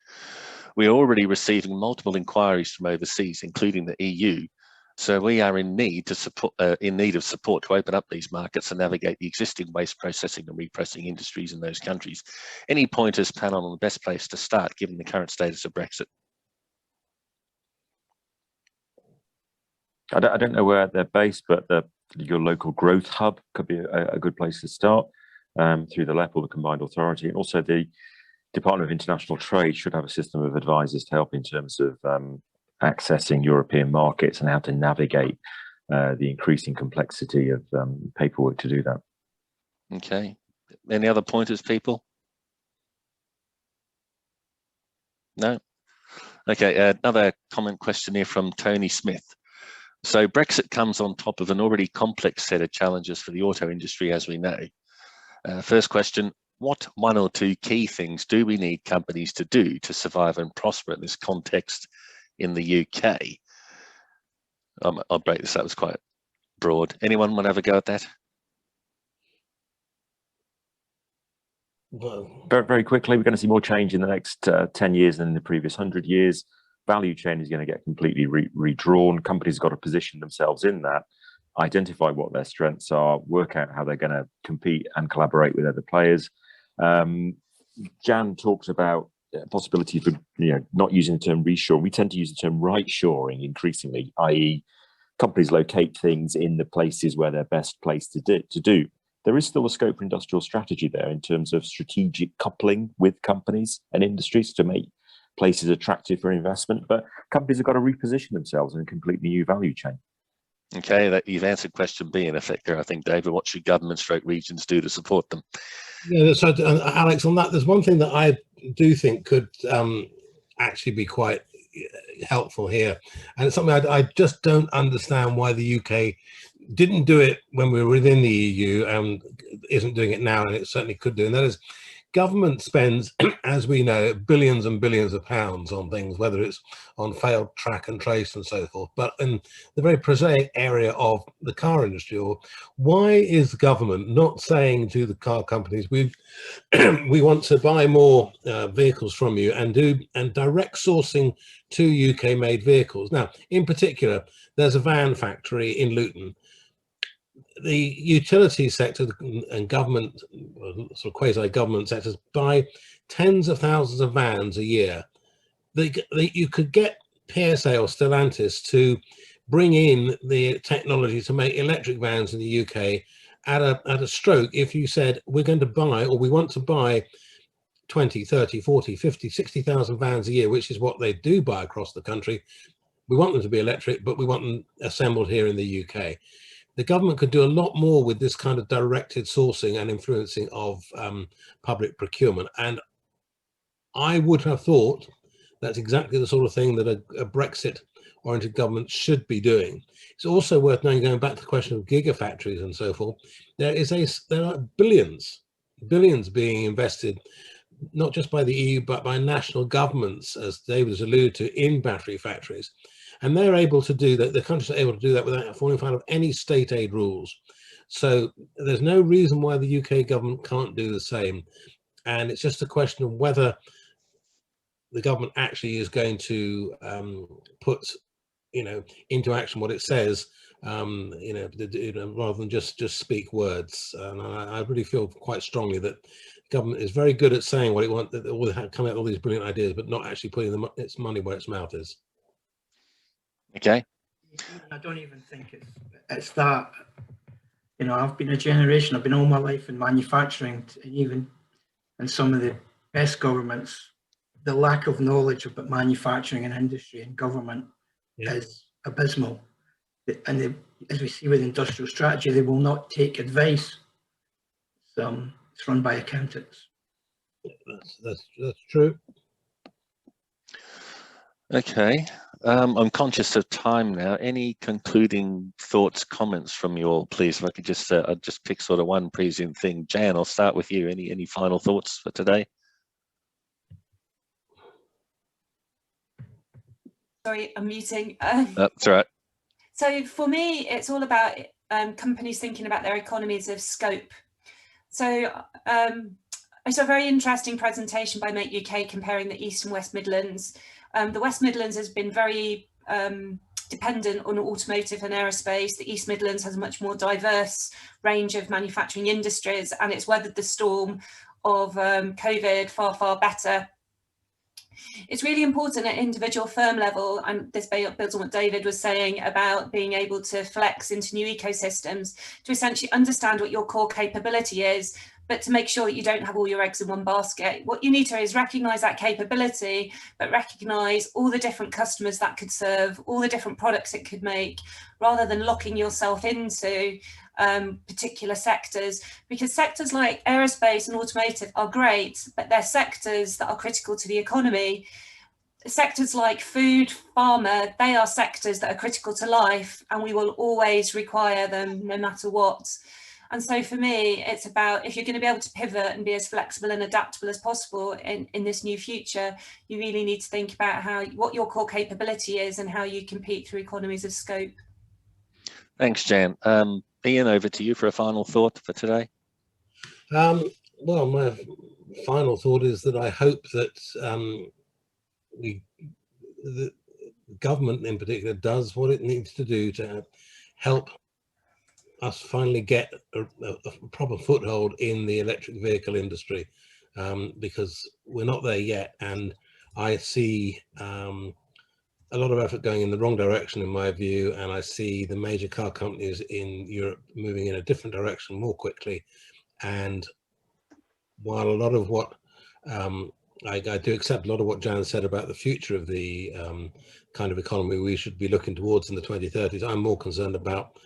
We are already receiving multiple inquiries from overseas, including the EU. So we are in need of support to open up these markets and navigate the existing waste processing and reprocessing industries in those countries. Any pointers, panel, on the best place to start, given the current status of Brexit? I don't know where they're based, but your local growth hub could be a good place to start through the LEP or the Combined Authority. And also the Department of International Trade should have a system of advisors to help in terms of accessing European markets and how to navigate the increasing complexity of paperwork to do that. Okay. Any other pointers, people? No? Okay, another comment question here from Tony Smith. So Brexit comes on top of an already complex set of challenges for the auto industry, as we know. First question, what one or two key things do we need companies to do to survive and prosper in this context in the UK? I'll break this up, it's quite broad. Anyone want to have a go at that? Well, very quickly, we're going to see more change in the next 10 years than in the previous 100 years. Value chain is going to get completely redrawn. Companies have got to position themselves in that, identify what their strengths are, work out how they're going to compete and collaborate with other players. Jan talked about possibility for not using the term reshore. We tend to use the term right-shoring increasingly, i.e. companies locate things in the places where they're best placed to do. There is still a scope for industrial strategy there in terms of strategic coupling with companies and industries to make places attractive for investment, but companies have got to reposition themselves in a completely new value chain. Okay, you've answered question B in effect there, I think, David. What should government / regions do to support them? Yeah, so Alex, on that, there's one thing that I do think could actually be quite helpful here, and it's something I just don't understand why the UK didn't do it when we were within the EU and isn't doing it now, and it certainly could do, and that is government spends, as we know, billions and billions of pounds on things, whether it's on failed track and trace and so forth. But in the very prosaic area of the car industry, or why is the government not saying to the car companies, we want to buy more vehicles from you and direct sourcing to UK made vehicles? Now, in particular, there's a van factory in Luton. The utility sector and government, sort of quasi-government sectors, buy tens of thousands of vans a year. You could get PSA or Stellantis to bring in the technology to make electric vans in the UK at a stroke if you said, we're going to buy, or we want to buy 20, 30, 40, 50, 60,000 vans a year, which is what they do buy across the country. We want them to be electric, but we want them assembled here in the UK. The government could do a lot more with this kind of directed sourcing and influencing of public procurement. And I would have thought that's exactly the sort of thing that a Brexit-oriented government should be doing. It's also worth knowing, going back to the question of gigafactories and so forth, there are billions being invested, not just by the EU, but by national governments, as David has alluded to, in battery factories. And they're able to do that, the countries are able to do that without falling foul of any state aid rules. So there's no reason why the UK government can't do the same. And it's just a question of whether the government actually is going to put, into action what it says, rather than just speak words. And I really feel quite strongly that government is very good at saying what it wants, that all come out with all these brilliant ideas, but not actually putting its money where its mouth is. Okay. I don't even think it's that. I've been a generation, I've been all my life in manufacturing, and even in some of the best governments, the lack of knowledge about manufacturing and industry and government is abysmal. And as we see with industrial strategy, they will not take advice. It's run by accountants. That's true. Okay. I'm conscious of time now. Any concluding thoughts, comments from you all, please? If I could just, I'll just pick sort of one prescient thing. Jan, I'll start with you. Any final thoughts for today? Sorry, I'm muting. That's all right. So for me, it's all about companies thinking about their economies of scope. So I saw a very interesting presentation by Make UK comparing the East and West Midlands. The West Midlands has been very dependent on automotive and aerospace. The East Midlands has a much more diverse range of manufacturing industries, and it's weathered the storm of COVID far, far better. It's really important at individual firm level, and this builds on what David was saying about being able to flex into new ecosystems, to essentially understand what your core capability is, but to make sure that you don't have all your eggs in one basket. What you need to is recognise that capability, but recognise all the different customers that could serve, all the different products it could make, rather than locking yourself into particular sectors, because sectors like aerospace and automotive are great, but they're sectors that are critical to the economy. Sectors like food, pharma, they are sectors that are critical to life, and we will always require them no matter what. And so for me, it's about, if you're going to be able to pivot and be as flexible and adaptable as possible in this new future, you really need to think about what your core capability is and how you compete through economies of scope. Thanks, Jan. Ian, over to you for a final thought for today. Well, my final thought is that I hope that the government in particular does what it needs to do to help us finally get a proper foothold in the electric vehicle industry, because we're not there yet, and I see a lot of effort going in the wrong direction in my view, and I see the major car companies in Europe moving in a different direction more quickly. And while a lot of what I do accept a lot of what Jan said about the future of the kind of economy we should be looking towards in the 2030s, I'm more concerned about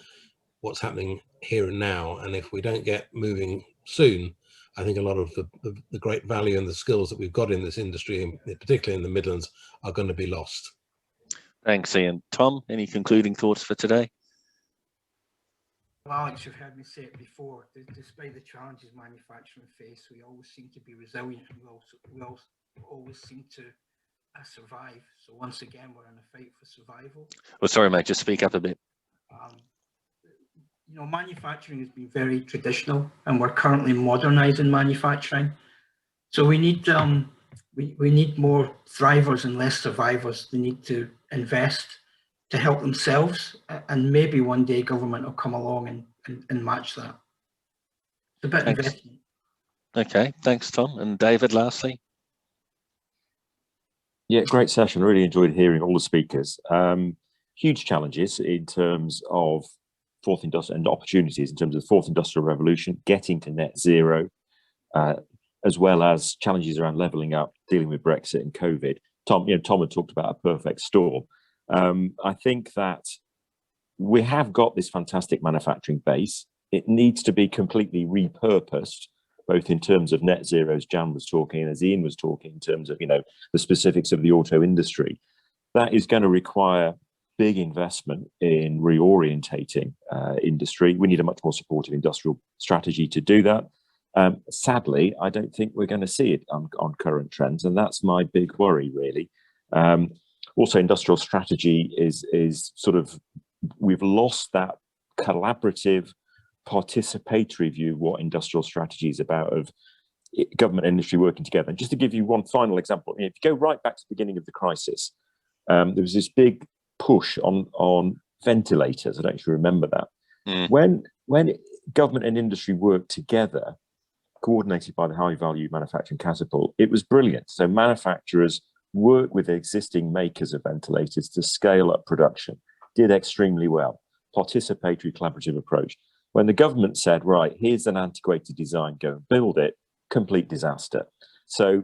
what's happening here and now. And if we don't get moving soon, I think a lot of the great value and the skills that we've got in this industry, particularly in the Midlands, are going to be lost. Thanks, Ian. Tom, any concluding thoughts for today? Well, Alex, you've heard me say it before. Despite the challenges manufacturing face, we always seem to be resilient, and we always seem to survive. So once again, we're in a fight for survival. Well, sorry, mate, just speak up a bit. Manufacturing has been very traditional, and we're currently modernising manufacturing. So we need we need more thrivers and less survivors. They need to invest to help themselves, and maybe one day government will come along and match that. It's a bit of investment. Okay, thanks, Tom. And David, lastly. Yeah, great session. Really enjoyed hearing all the speakers. Huge challenges in terms of fourth industrial and opportunities in terms of the fourth industrial revolution, getting to net zero, as well as challenges around levelling up, dealing with Brexit and COVID. Tom had talked about a perfect storm. I think that we have got this fantastic manufacturing base. It needs to be completely repurposed both in terms of net zero, as Jan was talking, and as Ian was talking, in terms of, you know, the specifics of the auto industry. That is going to require big investment in reorientating industry. We need a much more supportive industrial strategy to do that. Sadly, I don't think we're going to see it on current trends, and that's my big worry, really. Also, industrial strategy is sort of, we've lost that collaborative, participatory view of what industrial strategy is about, of government and industry working together. And just to give you one final example, if you go right back to the beginning of the crisis, there was this big push on ventilators. I don't actually remember that. When government and industry worked together, coordinated by the High Value Manufacturing Catapult, it was brilliant. So manufacturers worked with existing makers of ventilators to scale up production, did extremely well. Participatory, collaborative approach. When the government said, right, here's an antiquated design, go and build it, complete disaster. So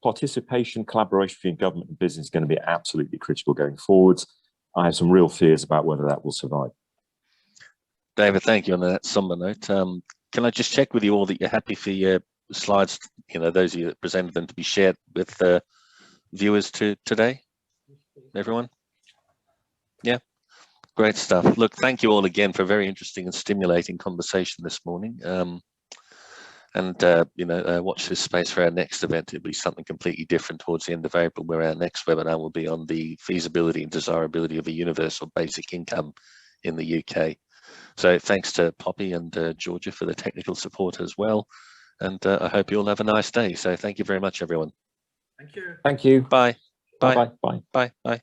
participation, collaboration between government and business is going to be absolutely critical going forwards. I have some real fears about whether that will survive. David, thank you on that somber note. Can I just check with you all that you're happy for your slides, you know, those of you that presented them, to be shared with viewers today? Everyone? Yeah, great stuff. Look, thank you all again for a very interesting and stimulating conversation this morning. You know, watch this space for our next event. It'll be something completely different towards the end of April, where our next webinar will be on the feasibility and desirability of a universal basic income in the UK. So thanks to Poppy and Georgia for the technical support as well. And I hope you all have a nice day. So thank you very much, everyone. Thank you. Thank you. Bye. Bye. Bye. Bye. Bye. Bye.